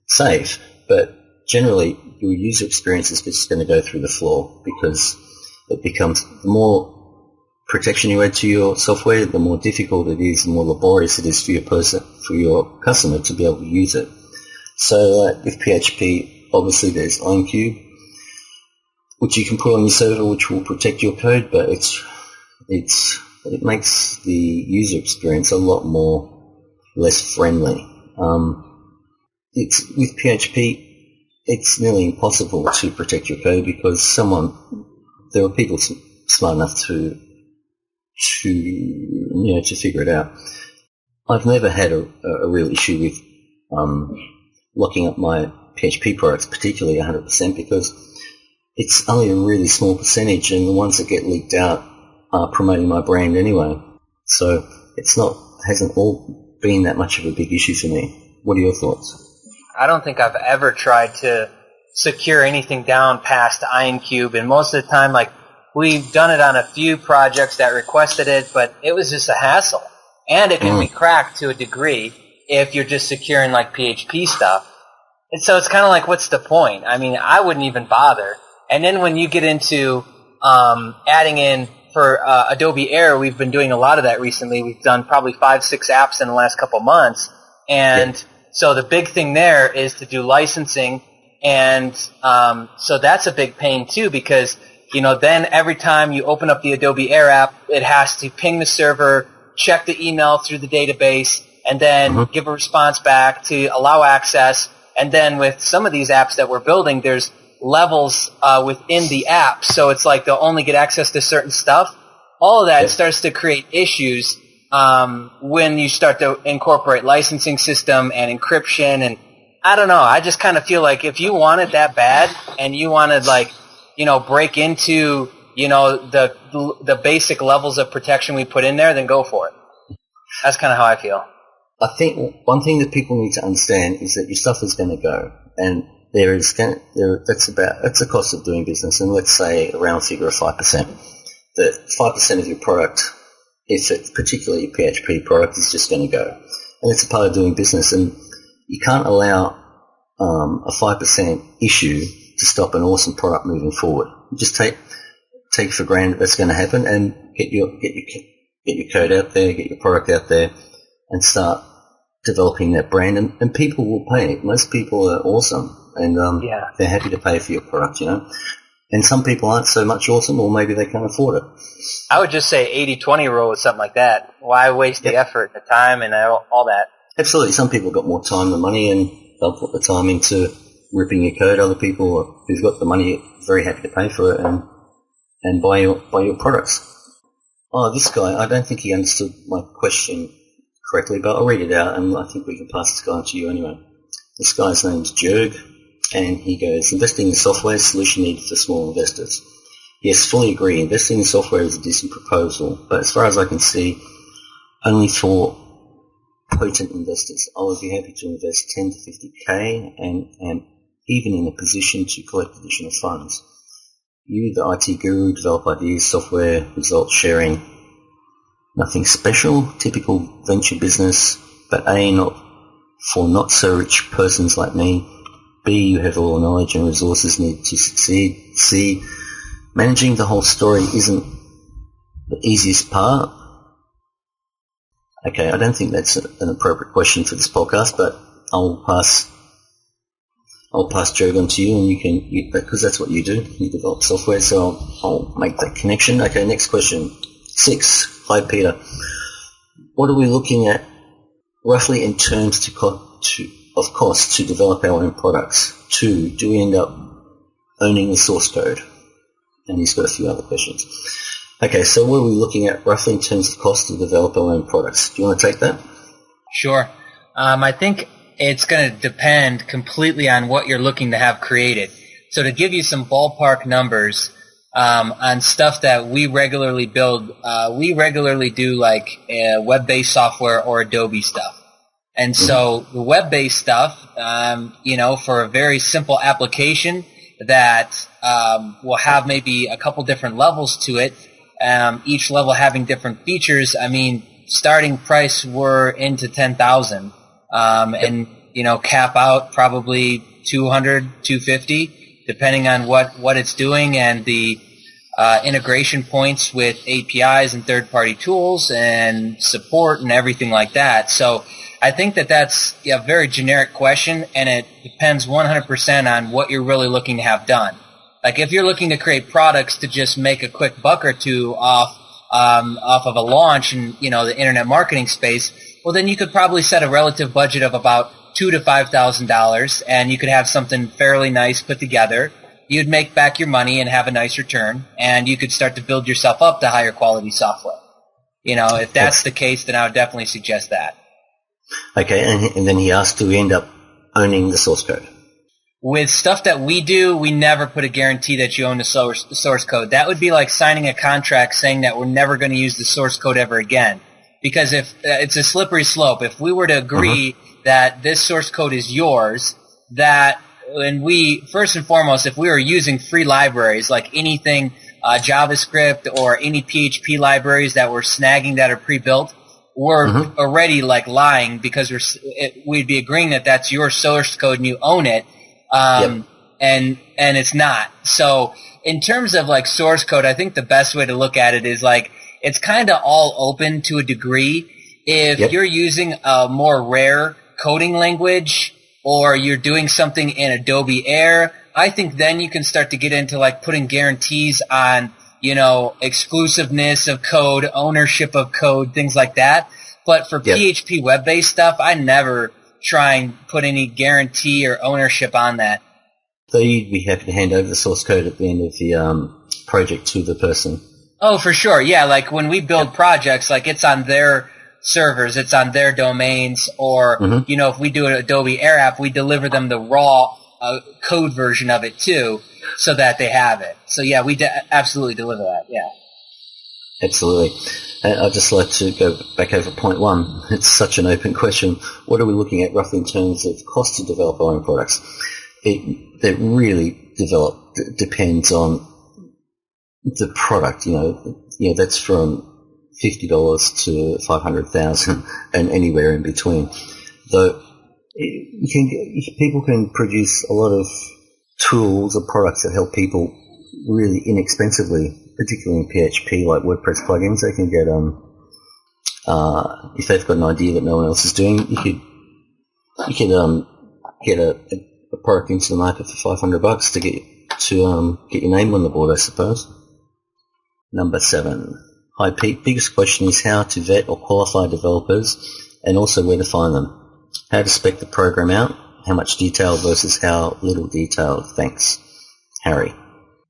safe, but generally your user experience is just going to go through the floor because it becomes the more protection you add to your software, the more difficult it is, the more laborious it is for your customer to be able to use it. So with PHP, obviously there's IronCube, which you can put on your server, which will protect your code, but it makes the user experience a lot less friendly. With PHP, it's nearly impossible to protect your code because there are people smart enough to figure it out. I've never had a real issue with locking up my PHP products, particularly 100%, because it's only a really small percentage, and the ones that get leaked out are promoting my brand anyway. So hasn't all been that much of a big issue for me. What are your thoughts? I don't think I've ever tried to secure anything down past IronCube, and most of the time, we've done it on a few projects that requested it, but it was just a hassle. And it can be cracked to a degree if you're just securing PHP stuff. And so it's kind of what's the point? I mean, I wouldn't even bother. And then when you get into adding in for Adobe Air, we've been doing a lot of that recently. We've done probably 5-6 apps in the last couple months. And so the big thing there is to do licensing. And so that's a big pain too, because then every time you open up the Adobe Air app, it has to ping the server, check the email through the database, and then give a response back to allow access. And then with some of these apps that we're building, there's levels within the app, so it's they'll only get access to certain stuff. All of that starts to create issues when you start to incorporate licensing system and encryption. And I don't know, I just kind of feel if you want it that bad and you want to break into the basic levels of protection we put in there, then go for it. That's kind of how I feel. I think one thing that people need to understand is that your stuff is going to go, and that's a cost of doing business, and let's say around a figure of 5%. That 5% of your product, if it's particularly a PHP product, is just going to go, and it's a part of doing business. And you can't allow a 5% issue to stop an awesome product moving forward. Just take for granted that's going to happen, and get your code out there, get your product out there, and start developing that brand, and people will pay. Most people are awesome, and they're happy to pay for your product, And some people aren't so much awesome, or maybe they can't afford it. I would just say 80-20 rule or something like that. Why waste the effort, the time, and all that? Absolutely. Some people got more time than money, and they'll put the time into ripping your code. Other people who've got the money are very happy to pay for it and buy your products. Oh, this guy, I don't think he understood my question correctly, but I'll read it out, and I think we can pass this guy to you anyway. This guy's name's Jurg, and he goes, investing in software is a solution needed for small investors. Yes, fully agree. Investing in software is a decent proposal, but as far as I can see, only for potent investors. I would be happy to invest 10 to 50k and even in a position to collect additional funds. You, the IT guru, develop ideas, software, results sharing. Nothing special, typical venture business, but A, not so rich persons like me. B, you have all the knowledge and resources needed to succeed. C, managing the whole story isn't the easiest part. Okay, I don't think that's an appropriate question for this podcast, but I'll pass Joe on to you, and you can, because that's what you do. You develop software, so I'll make that connection. Okay, next question. 6. Hi, Peter. What are we looking at roughly in terms of cost to develop our own products? 2. Do we end up owning the source code? And he's got a few other questions. Okay, so what are we looking at roughly in terms of cost to develop our own products? Do you want to take that? Sure. I think it's going to depend completely on what you're looking to have created. So to give you some ballpark numbers on stuff that we regularly build, we regularly do like web-based software or Adobe stuff. And so the web-based stuff, for a very simple application that will have maybe a couple different levels to it, each level having different features. I mean, starting price we're into 10,000, and cap out probably 200, 250, depending on what it's doing and the integration points with APIs and third-party tools and support and everything like that. So I think that's a very generic question, and it depends 100% on what you're really looking to have done. Like if you're looking to create products to just make a quick buck or two off of a launch in the internet marketing space, well then you could probably set a relative budget of about $2,000 to $5,000, and you could have something fairly nice put together. You'd make back your money and have a nice return, and you could start to build yourself up to higher quality software. If that's the case, then I would definitely suggest that. Okay, and then he asked, do we end up owning the source code? With stuff that we do, we never put a guarantee that you own the source code. That would be like signing a contract saying that we're never going to use the source code ever again. Because if it's a slippery slope. If we were to agree that this source code is yours, and we, first and foremost, if we were using free libraries like anything JavaScript or any PHP libraries that we're snagging that are pre-built, we're already like lying because we'd be agreeing that that's your source code and you own it. And it's not. So in terms of like source code, I think the best way to look at it is like it's kind of all open to a degree. If you're using a more rare coding language or you're doing something in Adobe Air, I think then you can start to get into like putting guarantees on, exclusiveness of code, ownership of code, things like that. But for PHP web-based stuff, I never try and put any guarantee or ownership on that. So you'd be happy to hand over the source code at the end of the project to the person? Oh, for sure. Yeah, like when we build projects, like it's on their servers, it's on their domains, or, if we do an Adobe Air app, we deliver them the raw code version of it too, so that they have it. So yeah, we absolutely deliver that, yeah. Absolutely. And I'd just like to go back over point one. It's such an open question. What are we looking at roughly in terms of cost to develop our own products? It really depends on the product. That's from $50 to $500,000 and anywhere in between. Though people can produce a lot of tools or products that help people really inexpensively, particularly in PHP, like WordPress plugins. They can get, if they've got an idea that no one else is doing, you could get a product into the market for $500 to get your name on the board, I suppose. Number 7. Hi Pete, biggest question is how to vet or qualify developers and also where to find them. How to spec the program out, how much detail versus how little detail. Thanks. Harry.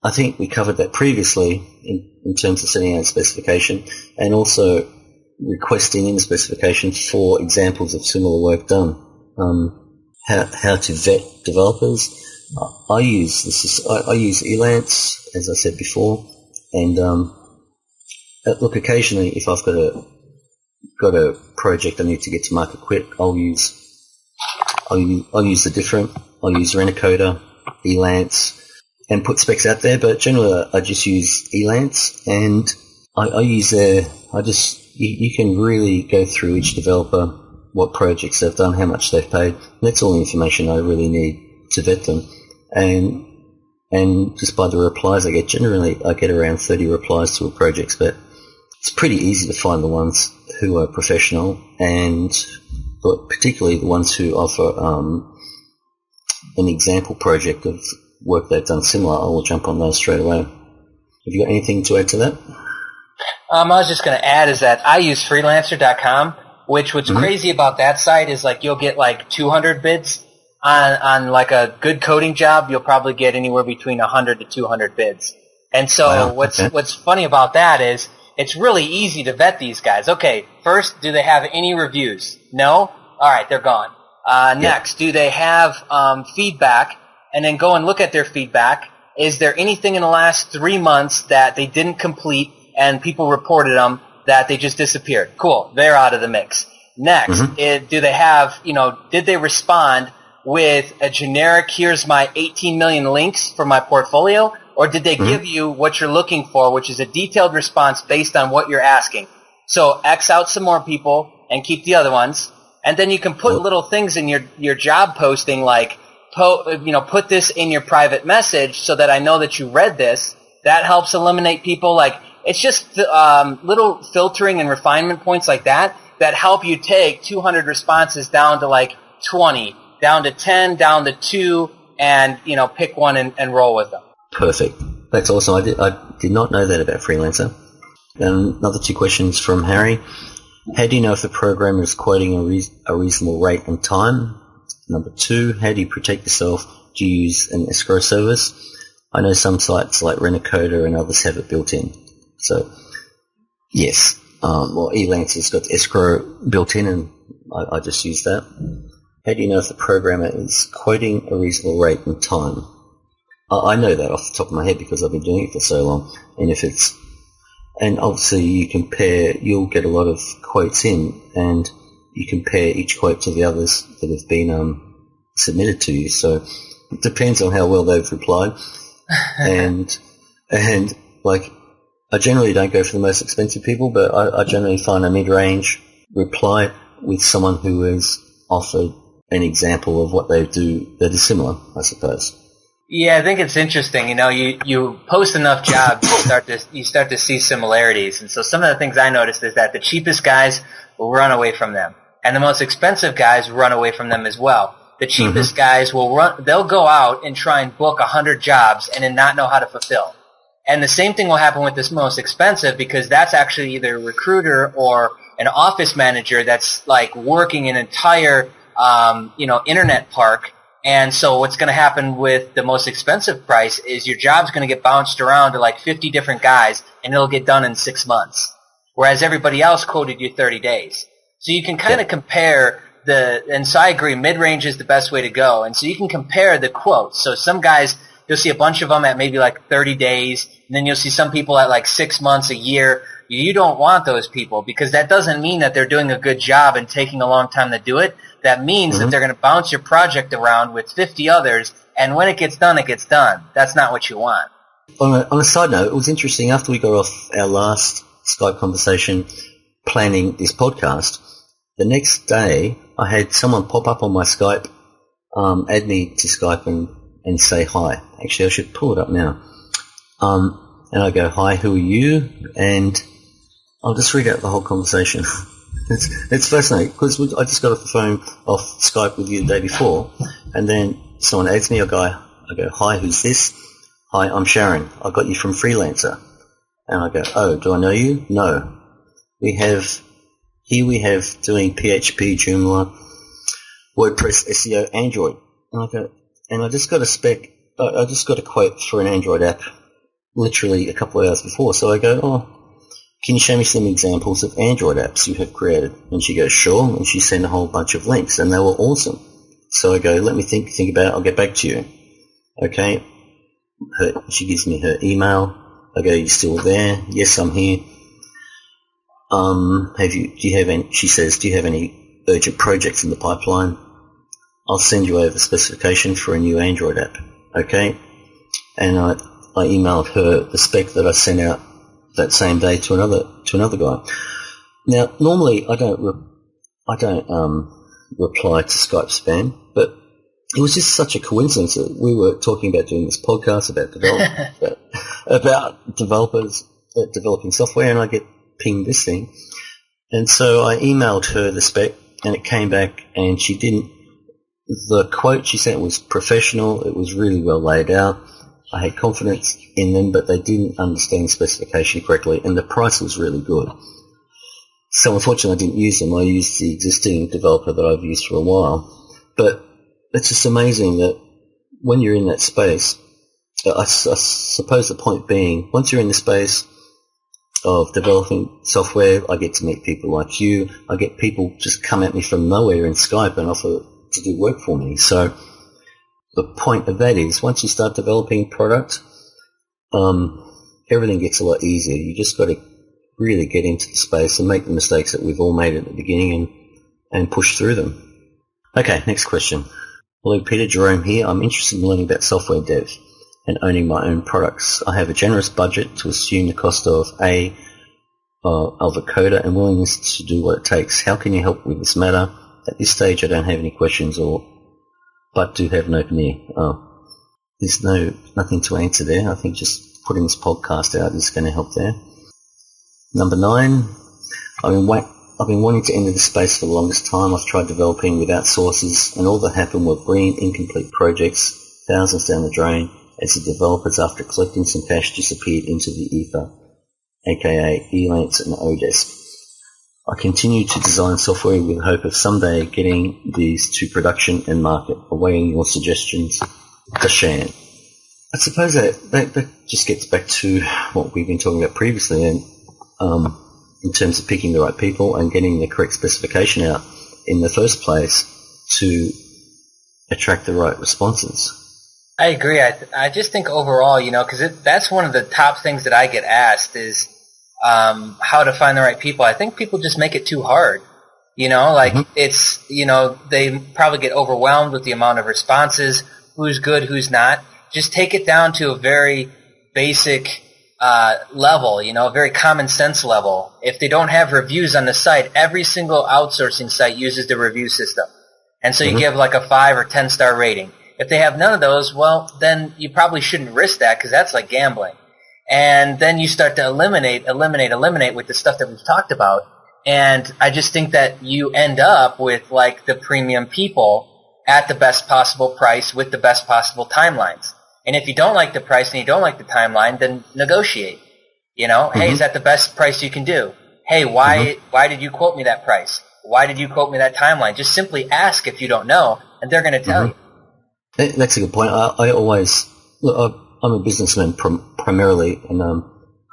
I think we covered that previously in terms of setting out a specification and also requesting in the specification for examples of similar work done. How to vet developers. I use Elance, as I said before, and look, occasionally if I've got a project I need to get to market quick, I'll use the different. I'll use Renocoder, Elance, and put specs out there, but generally I just use Elance, and I use you can really go through each developer, what projects they've done, how much they've paid. That's all the information I really need to vet them. And just by the replies I get, generally I get around 30 replies to a project, but it's pretty easy to find the ones who are professional, but particularly the ones who offer an example project of work they've done similar. I will jump on those straight away. Have you got anything to add to that? I was just going to add is that I use freelancer.com, what's crazy about that site is like you'll get like 200 bids on like a good coding job. You'll probably get anywhere between 100 to 200 bids. And so Wow, what's funny about that is it's really easy to vet these guys. Okay, first, do they have any reviews? No? All right, they're gone. Next, do they have feedback? And then go and look at their feedback. Is there anything in the last 3 months that they didn't complete and people reported them that they just disappeared? Cool, they're out of the mix. Next, do they have, did they respond with a generic, here's my 18 million links for my portfolio? Or did they give you what you're looking for, which is a detailed response based on what you're asking? So X out some more people and keep the other ones. And then you can put little things in your job posting like, put this in your private message so that I know that you read this. That helps eliminate people. Like, it's just little filtering and refinement points like that help you take 200 responses down to like 20, down to 10, down to 2, and, pick one and roll with them. Perfect. That's awesome. I did not know that about Freelancer. Another 2 questions from Harry. How do you know if the programmer is quoting a reasonable rate and time? Number 2, how do you protect yourself? Do you use an escrow service? I know some sites like Rent-A-Coda and others have it built in. So, yes. Elancer's got the escrow built in, and I just use that. How do you know if the programmer is quoting a reasonable rate and time? I know that off the top of my head because I've been doing it for so long. And obviously you'll get a lot of quotes in, and you compare each quote to the others that have been submitted to you. So it depends on how well they've replied. and like, I generally don't go for the most expensive people, but I generally find a mid-range reply with someone who has offered an example of what they do that is similar, I suppose. Yeah, I think it's interesting. You post enough jobs, you start to see similarities. And so some of the things I noticed is that the cheapest guys will run away from them, and the most expensive guys run away from them as well. The cheapest guys they'll go out and try and book 100 jobs and then not know how to fulfill. And the same thing will happen with this most expensive, because that's actually either a recruiter or an office manager that's like working an entire, internet park. And so what's going to happen with the most expensive price is your job's going to get bounced around to like 50 different guys, and it'll get done in 6 months, whereas everybody else quoted you 30 days. So you can kind of compare and so I agree, mid-range is the best way to go. And so you can compare the quotes. So some guys, you'll see a bunch of them at maybe like 30 days, and then you'll see some people at like 6 months, a year. You don't want those people, because that doesn't mean that they're doing a good job and taking a long time to do it. That means that they're going to bounce your project around with 50 others, and when it gets done, it gets done. That's not what you want. On a side note, it was interesting, after we got off our last Skype conversation planning this podcast, the next day I had someone pop up on my Skype, add me to Skype and say hi. Actually, I should pull it up now. And I go, hi, who are you? And I'll just read out the whole conversation. It's fascinating, because I just got off the phone, off Skype with you the day before, and then someone adds me, I go, hi, who's this? Hi, I'm Sharon. I got you from Freelancer. And I go, oh, do I know you? No. We have doing PHP, Joomla, WordPress, SEO, Android. And I go, and I just got a quote for an Android app literally a couple of hours before. So I go, oh, can you show me some examples of Android apps you have created? And she goes, sure. And she sent a whole bunch of links, and they were awesome. So I go, let me think about it. I'll get back to you. Okay. She gives me her email. I go, you still there? Yes, I'm here. She says, do you have any urgent projects in the pipeline? I'll send you over specification for a new Android app. Okay. And I emailed her the spec that I sent out that same day to another guy. Now, normally I don't reply to Skype spam, but it was just such a coincidence that we were talking about doing this podcast about developers developing software, and I get pinged this thing. And so I emailed her the spec, and it came back, and the quote she sent was professional. It was really well laid out. I had confidence in them, but they didn't understand specification correctly, and the price was really good. So unfortunately I didn't use them. I used the existing developer that I've used for a while. But it's just amazing that when you're in that space, I suppose the point being, once you're in the space of developing software, I get to meet people like you. I get people just come at me from nowhere in Skype and offer to do work for me. So the point of that is, once you start developing product, everything gets a lot easier. You just got to really get into the space and make the mistakes that we've all made at the beginning and push through them. Okay, next question. Hello, Peter, Jerome here. I'm interested in learning about software dev and owning my own products. I have a generous budget to assume the cost of a coder and willingness to do what it takes. How can you help with this matter? At this stage, I don't have any questions, but do have an open ear. There's nothing to answer there. I think just putting this podcast out is going to help there. Number 9, I've been wanting to enter this space for the longest time. I've tried developing without sources, and all that happened were brilliant incomplete projects, thousands down the drain, as the developers, after collecting some cash, disappeared into the ether, aka Elance and Odesk. I continue to design software with hope of someday getting these to production and market, awaiting your suggestions. Kashan. I suppose that just gets back to what we've been talking about previously, and in terms of picking the right people and getting the correct specification out in the first place to attract the right responses. I agree. I just think overall, because that's one of the top things that I get asked is how to find the right people. I think people just make it too hard. It's, they probably get overwhelmed with the amount of responses, who's good, who's not. Just take it down to a very basic level, a very common sense level. If they don't have reviews on the site, every single outsourcing site uses the review system. And so you give like a 5 or 10 star rating. If they have none of those, well, then you probably shouldn't risk that because that's like gambling. And then you start to eliminate with the stuff that we've talked about. And I just think that you end up with like the premium people at the best possible price with the best possible timelines. And if you don't like the price and you don't like the timeline, then negotiate. Hey, is that the best price you can do? Hey, why did you quote me that price? Why did you quote me that timeline? Just simply ask if you don't know, and they're going to tell you. That's a good point. I always look. I'm a businessman primarily, and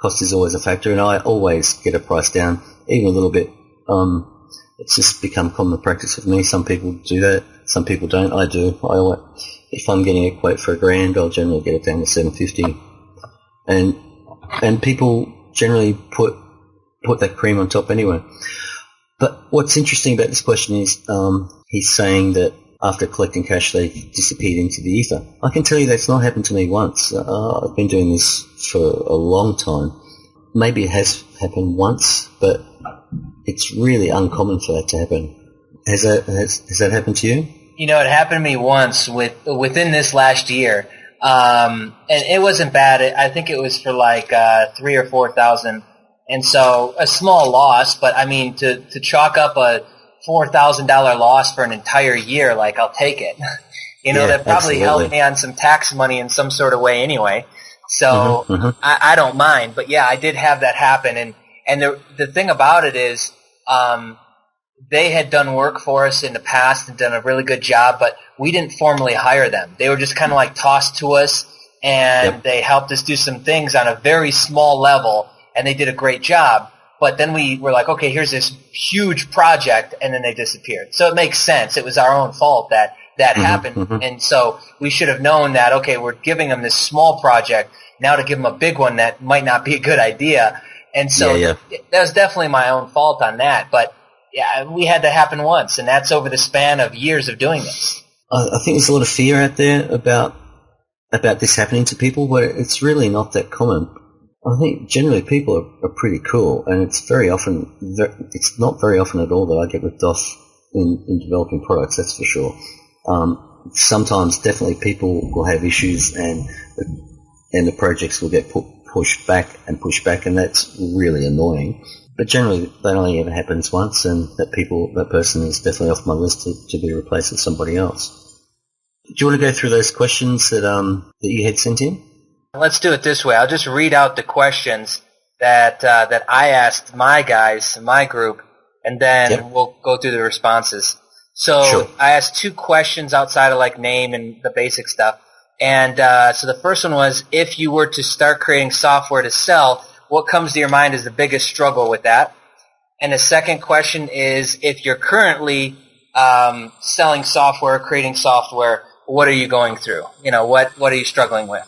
cost is always a factor. And I always get a price down, even a little bit. It's just become common practice with me. Some people do that, some people don't. I do. If I'm getting a quote for $1,000, I'll generally get it down to $750, and people generally put that cream on top anyway. But what's interesting about this question is he's saying that after collecting cash, they disappeared into the ether. I can tell you that's not happened to me once. I've been doing this for a long time. Maybe it has happened once, but it's really uncommon for that to happen. Has that happened to you? It happened to me once within this last year, and it wasn't bad. I think it was for like 3,000 or 4,000, and so a small loss. But I mean, to chalk up a $4,000 loss for an entire year, like I'll take it. That probably helped me on some tax money in some sort of way anyway. So I don't mind. But yeah, I did have that happen, and the thing about it is, they had done work for us in the past and done a really good job, but we didn't formally hire them. They were just kind of like tossed to us, and they helped us do some things on a very small level, and they did a great job. But then we were like, okay, here's this huge project, and then they disappeared. So it makes sense. It was our own fault that happened. And so we should have known that, okay, we're giving them this small project. Now to give them a big one, that might not be a good idea. And so that was definitely my own fault on that. But yeah, we had that happen once, and that's over the span of years of doing this. I think there's a lot of fear out there about this happening to people, but it's really not that common. I think generally people are pretty cool, and it's not very often at all that I get ripped off in developing products, that's for sure. Sometimes definitely people will have issues, and the projects will get pushed back, and that's really annoying. But generally, that only ever happens once, and that person is definitely off my list to be replaced with somebody else. Do you want to go through those questions that you had sent in? Let's do it this way. I'll just read out the questions that I asked my guys, my group, and then we'll go through the responses. So I asked 2 questions outside of like name and the basic stuff. And so the first one was, if you were to start creating software to sell, what comes to your mind is the biggest struggle with that? And the second question is, if you're currently selling software, creating software, what are you going through? What are you struggling with?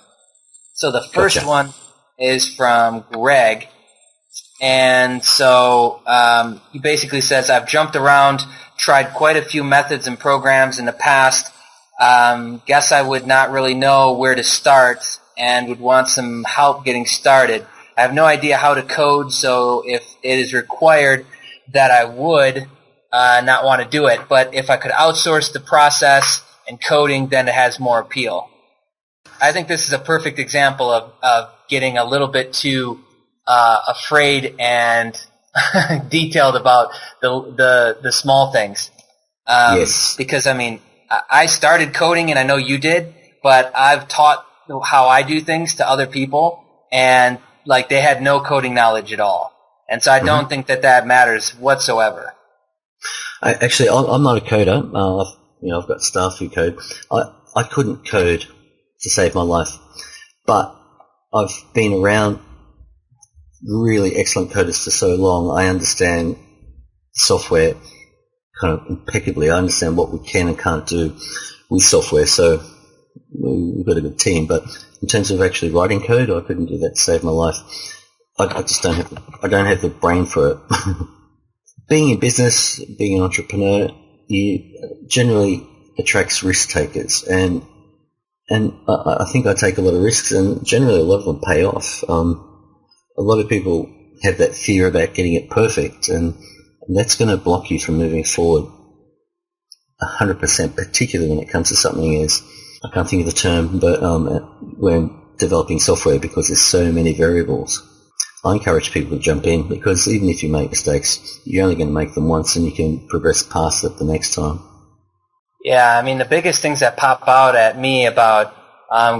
So the first one is from Greg. And so he basically says, I've jumped around, tried quite a few methods and programs in the past. Guess I would not really know where to start and would want some help getting started. I have no idea how to code, so if it is required that I would not want to do it. But if I could outsource the process and coding, then it has more appeal. I think this is a perfect example of getting a little bit too afraid and detailed about the small things. Yes. Because, I started coding, and I know you did, but I've taught how I do things to other people, and they had no coding knowledge at all. And so I don't think that matters whatsoever. I'm not a coder. I've got staff who code. I couldn't code to save my life, but I've been around really excellent coders for so long. I understand software kind of impeccably. I understand what we can and can't do with software, so we've got a good team. But in terms of actually writing code, I couldn't do that to save my life. I just don't have the brain for it. Being in business, being an entrepreneur, you generally attracts risk takers, and I think I take a lot of risks, and generally a lot of them pay off. A lot of people have that fear about getting it perfect, and that's going to block you from moving forward 100%, particularly when it comes to something as, I can't think of the term, but when developing software, because there's so many variables. I encourage people to jump in, because even if you make mistakes, you're only going to make them once, and you can progress past it the next time. Yeah, the biggest things that pop out at me about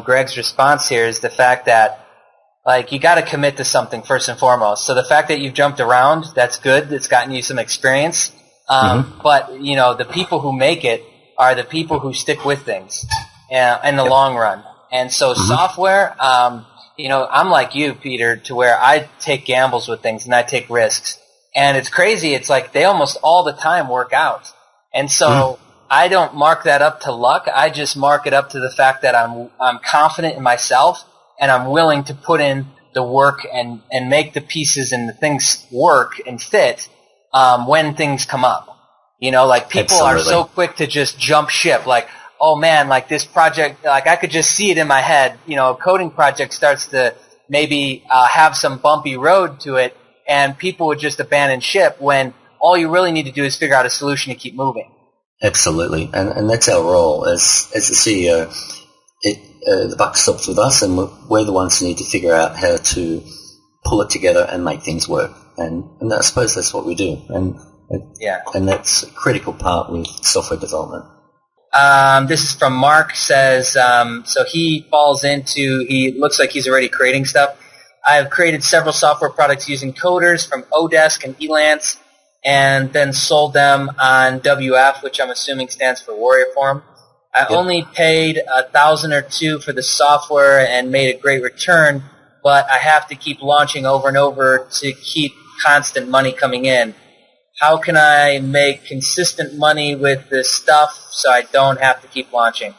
Greg's response here is the fact that you got to commit to something first and foremost. So the fact that you've jumped around, that's good. It's gotten you some experience. But, the people who make it are the people who stick with things in the long run. And so software, I'm like you, Peter, to where I take gambles with things and I take risks. And it's crazy. It's they almost all the time work out. And so I don't mark that up to luck. I just mark it up to the fact that I'm confident in myself, and I'm willing to put in the work and make the pieces and the things work and fit when things come up. People Absolutely. are so quick to just jump ship. Oh man, this project, I could just see it in my head. A coding project starts to maybe have some bumpy road to it, and people would just abandon ship when all you really need to do is figure out a solution to keep moving. Absolutely, and that's our role as the CEO. The buck stops with us, and we're the ones who need to figure out how to pull it together and make things work. And I suppose that's what we do. And that's a critical part with software development. This is from Mark. Says so he looks like he's already creating stuff. I have created several software products using coders from Odesk and Elance, and then sold them on WF, which I'm assuming stands for Warrior Forum. I only paid $1,000 or $2,000 for the software and made a great return, but I have to keep launching over and over to keep constant money coming in. How can I make consistent money with this stuff so I don't have to keep launching?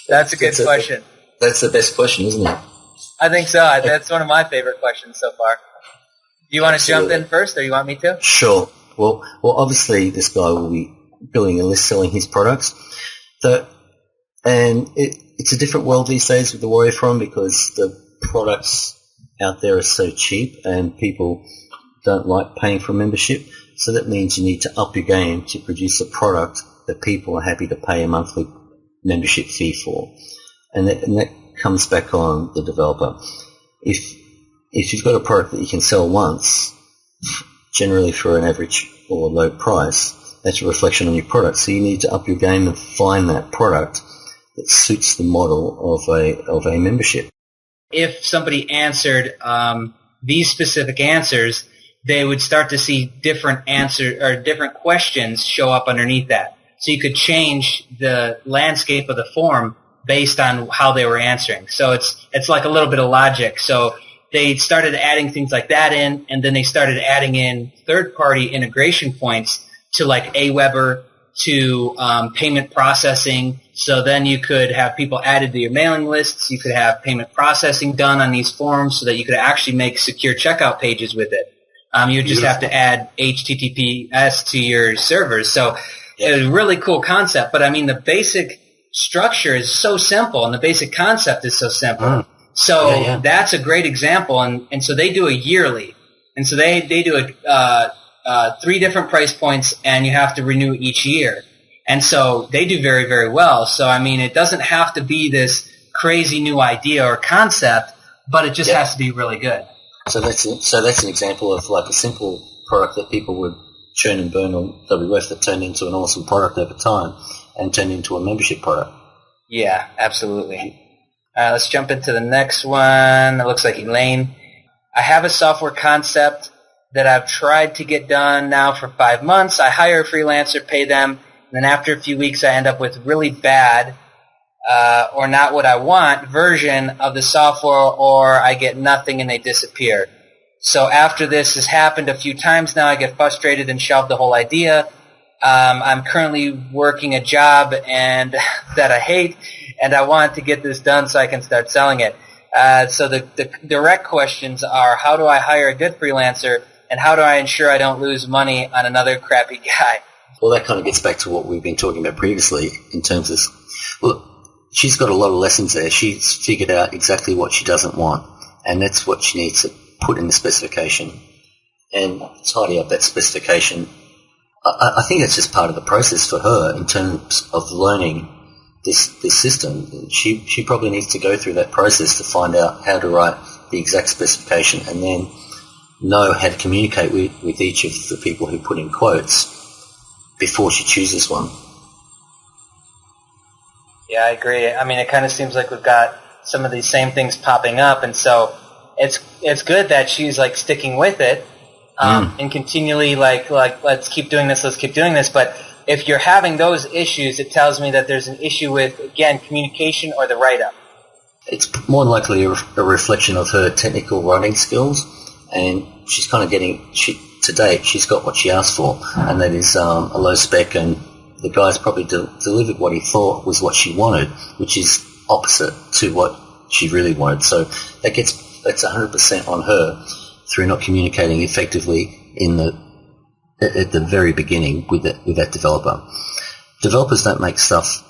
That's a good question. That's the best question, isn't it? I think so. That's one of my favorite questions so far. Do you want to jump in first, or you want me to? Sure. Well, obviously this guy will be building a list selling his products. It's a different world these days with the Warrior Forum, because the products out there are so cheap and people don't like paying for a membership. So that means you need to up your game to produce a product that people are happy to pay a monthly membership fee for. And that comes back on the developer. If you've got a product that you can sell once, generally for an average or low price, that's a reflection on your product. So you need to up your game and find that product that suits the model of a membership. If somebody answered these specific answers, they would start to see different answers or different questions show up underneath that. so you could change the landscape of the form based on how they were answering. So it's like a little bit of logic. So they started adding things like that in, and then they started adding in third-party integration points to like Aweber, to payment processing. So then you could have people added to your mailing lists. You could have payment processing done on these forms so that you could actually make secure checkout pages with it. You would just have to add HTTPS to your servers. So it was a really cool concept. But I mean, the basic structure is so simple, and the basic concept is so simple. So that's a great example. And so they do a yearly. And so they do a 3 different price points, and you have to renew each year. And so they do very, very well. So, I mean, it doesn't have to be this crazy new idea or concept, but it just has to be really good. So that's an example of like a simple product that people would churn and burn on WF that turned into an awesome product over time and turned into a membership product. Yeah, absolutely. Let's jump into the next one. It looks like Elaine. I have a software concept that I've tried to get done now for 5 months. I hire a freelancer, pay them, and then after a few weeks I end up with really bad or not what I want version of the software, or I get nothing and they disappear. So after this has happened a few times now, I get frustrated and shelve the whole idea. I'm currently working a job and that I hate, and I want to get this done so I can start selling it. So the direct questions are, how do I hire a good freelancer, and how do I ensure I don't lose money on another crappy guy? Well, that kind of gets back to what we've been talking about previously in terms of, well, she's got a lot of lessons there. She's figured out exactly what she doesn't want, and that's what she needs to put in the specification and tidy up that specification. I think it's just part of the process for her in terms of learning this system. She probably needs to go through that process to find out how to write the exact specification and then know how to communicate with each of the people who put in quotes before she chooses one. Yeah, I agree. I mean, it kind of seems like we've got some of these same things popping up, and so it's good that she's like sticking with it and continually like let's keep doing this. But if you're having those issues, it tells me that there's an issue with, again, communication or the write-up. It's more likely a reflection of her technical writing skills, and she's kind of to date, she's got what she asked for, and that is a low spec, and the guy's probably delivered what he thought was what she wanted, which is opposite to what she really wanted. So that's 100% on her through not communicating effectively at the very beginning with that developer. Developers don't make stuff.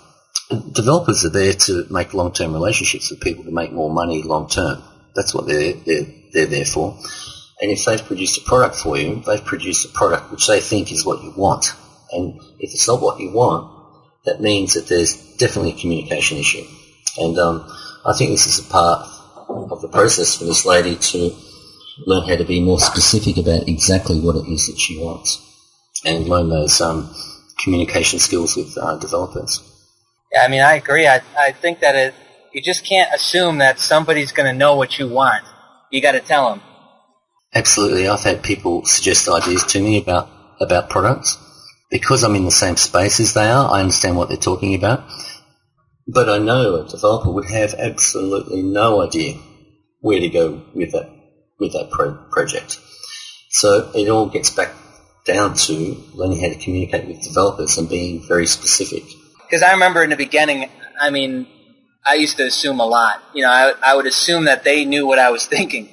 Developers are there to make long-term relationships with people to make more money long-term. That's what they're there for. And if they've produced a product for you, they've produced a product which they think is what you want. And if it's not what you want, that means that there's definitely a communication issue. And I think this is a part of the process for this lady to learn how to be more specific about exactly what it is that she wants and learn those communication skills with developers. Yeah, I mean, I agree. I think that you just can't assume that somebody's going to know what you want. You got to tell them. Absolutely. I've had people suggest ideas to me about products. Because I'm in the same space as they are, I understand what they're talking about. But I know a developer would have absolutely no idea where to go with that project. So it all gets back down to learning how to communicate with developers and being very specific. Because I remember in the beginning, I mean, I used to assume a lot. You know, I would assume that they knew what I was thinking.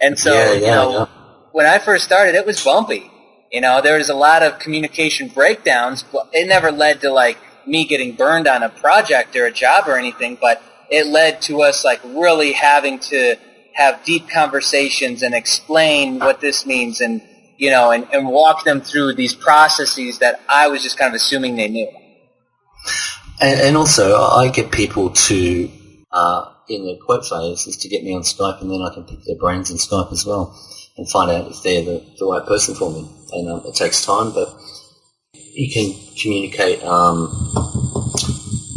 And so, when I first started, it was bumpy. You know, there was a lot of communication breakdowns, but it never led to, like, me getting burned on a project or a job or anything, but it led to us, like, really having to have deep conversations and explain what this means and, you know, and walk them through these processes that I was just kind of assuming they knew. And also, I get people to, in the quote phase, is to get me on Skype, and then I can pick their brains in Skype as well and find out if they're the right person for me. And it takes time, but you can communicate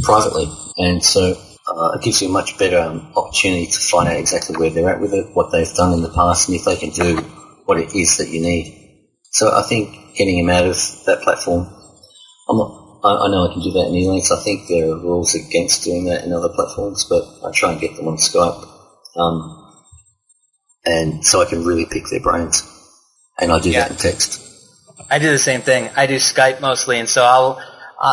privately. And so it gives you a much better opportunity to find out exactly where they're at with it, what they've done in the past, and if they can do what it is that you need. So I think getting them out of that platform, I'm not I know I can do that in e-links. I think there are rules against doing that in other platforms, but I try and get them on Skype. And so I can really pick their brains. And I do that in text. I do the same thing. I do Skype mostly, and so I'll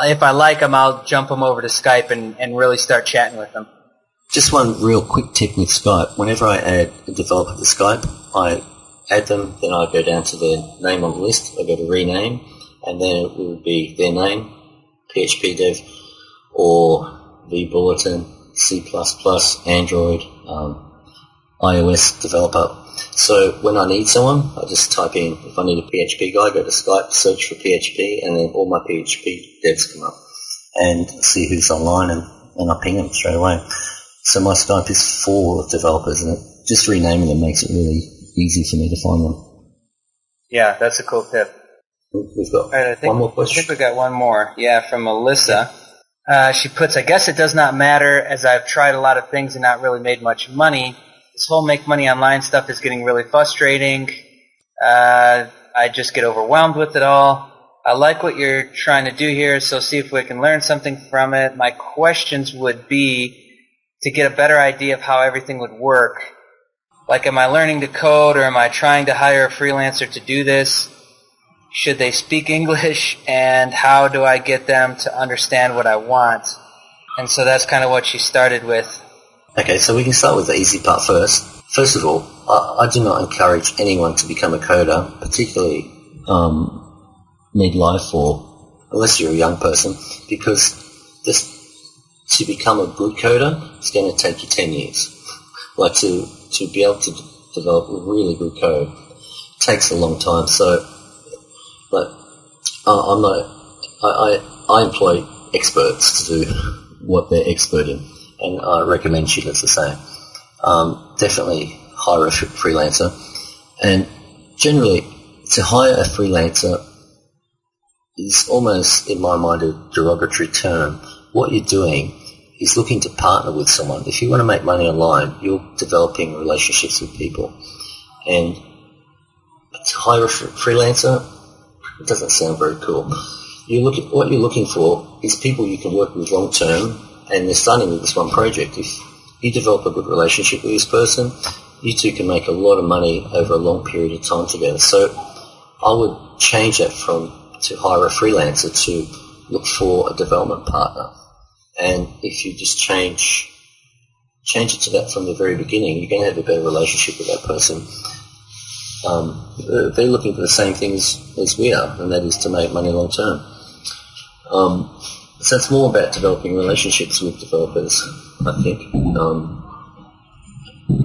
if I like them, I'll jump them over to Skype and really start chatting with them. Just one real quick tip with Skype. Whenever I add a developer to Skype, I add them, then I go down to their name on the list, I go to rename, and then it will be their name, PHP dev, or vBulletin, C++, Android, iOS developer. So when I need someone, I just type in, if I need a PHP guy, go to Skype, search for PHP, and then all my PHP devs come up and see who's online, and I ping them straight away. So my Skype is full of developers, and just renaming them makes it really easy for me to find them. Yeah, that's a cool tip. We've got one more question. I think we got one more. Yeah, from Melissa. She puts, I guess it does not matter, as I've tried a lot of things and not really made much money. This whole make money online stuff is getting really frustrating. I just get overwhelmed with it all. I like what you're trying to do here, so see if we can learn something from it. My questions would be to get a better idea of how everything would work. Like, am I learning to code, or am I trying to hire a freelancer to do this? Should they speak English, and how do I get them to understand what I want? And so that's kind of what she started with. Okay, so we can start with the easy part first. First of all, I do not encourage anyone to become a coder, particularly midlife or unless you're a young person, because to become a good coder, it's going to take you 10 years. Like, to be able to develop really good code takes a long time. So, but I employ experts to do what they're expert in, and I recommend she does the same. Definitely hire a freelancer, and generally to hire a freelancer is almost, in my mind, a derogatory term. What you're doing is looking to partner with someone. If you want to make money online, you're developing relationships with people. And to hire a freelancer, it doesn't sound very cool. What you're looking for is people you can work with long term, and they're starting with this one project. If you develop a good relationship with this person, you two can make a lot of money over a long period of time together. So I would change that from to hire a freelancer to look for a development partner. And if you just change it to that from the very beginning, you're going to have a better relationship with that person. They're looking for the same things as we are, and that is to make money long term. So it's more about developing relationships with developers, I think,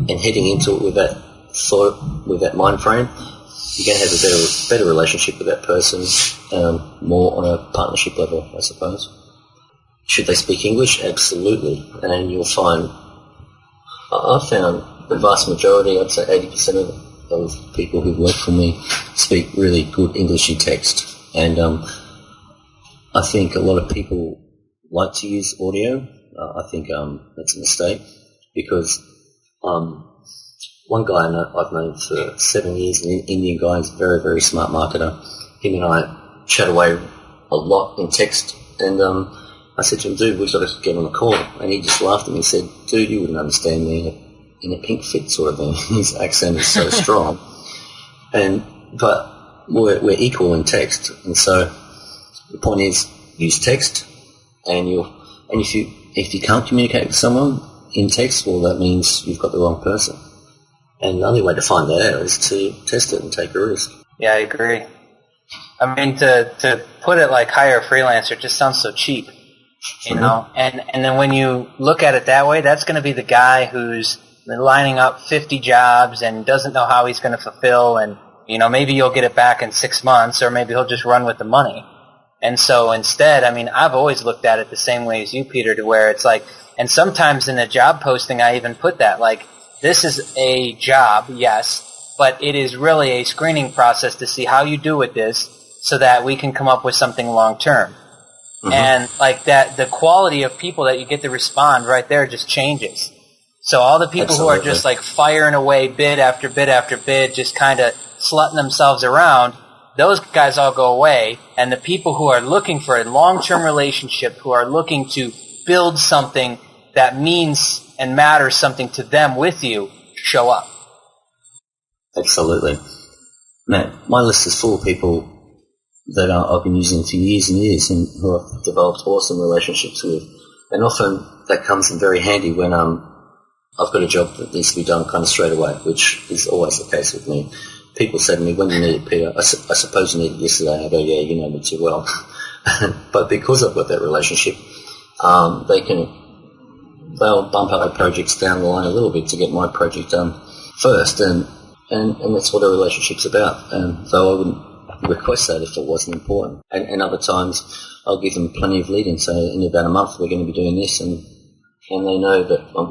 and heading into it with that thought, with that mind frame. You're going to have a better relationship with that person, more on a partnership level, I suppose. Should they speak English? Absolutely. And you'll find, I've found the vast majority, I'd say 80% of people who work for me speak really good English in text. And I think a lot of people like to use audio. I think that's a mistake, because one guy I've known for 7 years, an Indian guy, is a very, very smart marketer. Him and I chat away a lot in text, and I said to him, dude, we've got to get on a call. And he just laughed at me and said, dude, you wouldn't understand me in a pink fit sort of thing. His accent is so strong. But we're equal in text. And so the point is, use text, and if you can't communicate with someone in text, well, that means you've got the wrong person. And the only way to find that out is to test it and take a risk. Yeah, I agree. I mean, to put it like hire a freelancer just sounds so cheap, you know? And then when you look at it that way, that's going to be the guy who's lining up 50 jobs and doesn't know how he's going to fulfill, and, you know, maybe you'll get it back in 6 months, or maybe he'll just run with the money. And so instead, I mean, I've always looked at it the same way as you, Peter, to where it's like, and sometimes in a job posting I even put that, like, this is a job, yes, but it is really a screening process to see how you do with this so that we can come up with something long term. Mm-hmm. And like that, the quality of people that you get to respond right there just changes. So all the people Absolutely. Who are just like firing away bid after bid after bid, just kind of slutting themselves around, those guys all go away, and the people who are looking for a long-term relationship, who are looking to build something that means and matters something to them with you, show up. Absolutely. Matt, my list is full of people that I've been using for years and years and who I've developed awesome relationships with. And often that comes in very handy when I've got a job that needs to be done kind of straight away, which is always the case with me. People say to me, when you need it, Peter, I suppose you need it yesterday. I go, yeah, you know me too well. But because I've got that relationship, they'll bump other projects down the line a little bit to get my project done first. And that's what a relationship's about. And though I wouldn't request that if it wasn't important. And other times I'll give them plenty of lead and say, in about a month we're going to be doing this, and they know that I'm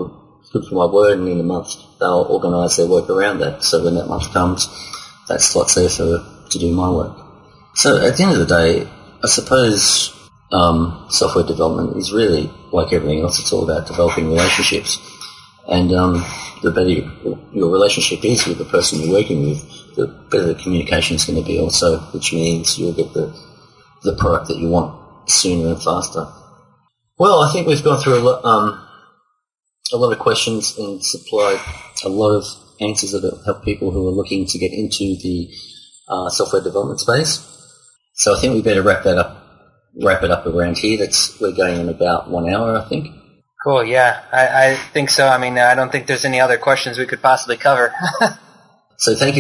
good for my word, and in a month they'll organise their work around that. So when that month comes, that slot's there to do my work. So at the end of the day, I suppose software development is really like everything else. It's all about developing relationships. And the better your relationship is with the person you're working with, the better the communication is going to be also, which means you'll get the product that you want sooner and faster. Well, I think we've gone through a lot of questions and supplied a lot of answers that will help people who are looking to get into the software development space. So I think we better wrap it up around here. We're going on about 1 hour, I think. Cool, yeah, I think so. I mean, I don't think there's any other questions we could possibly cover. So thank you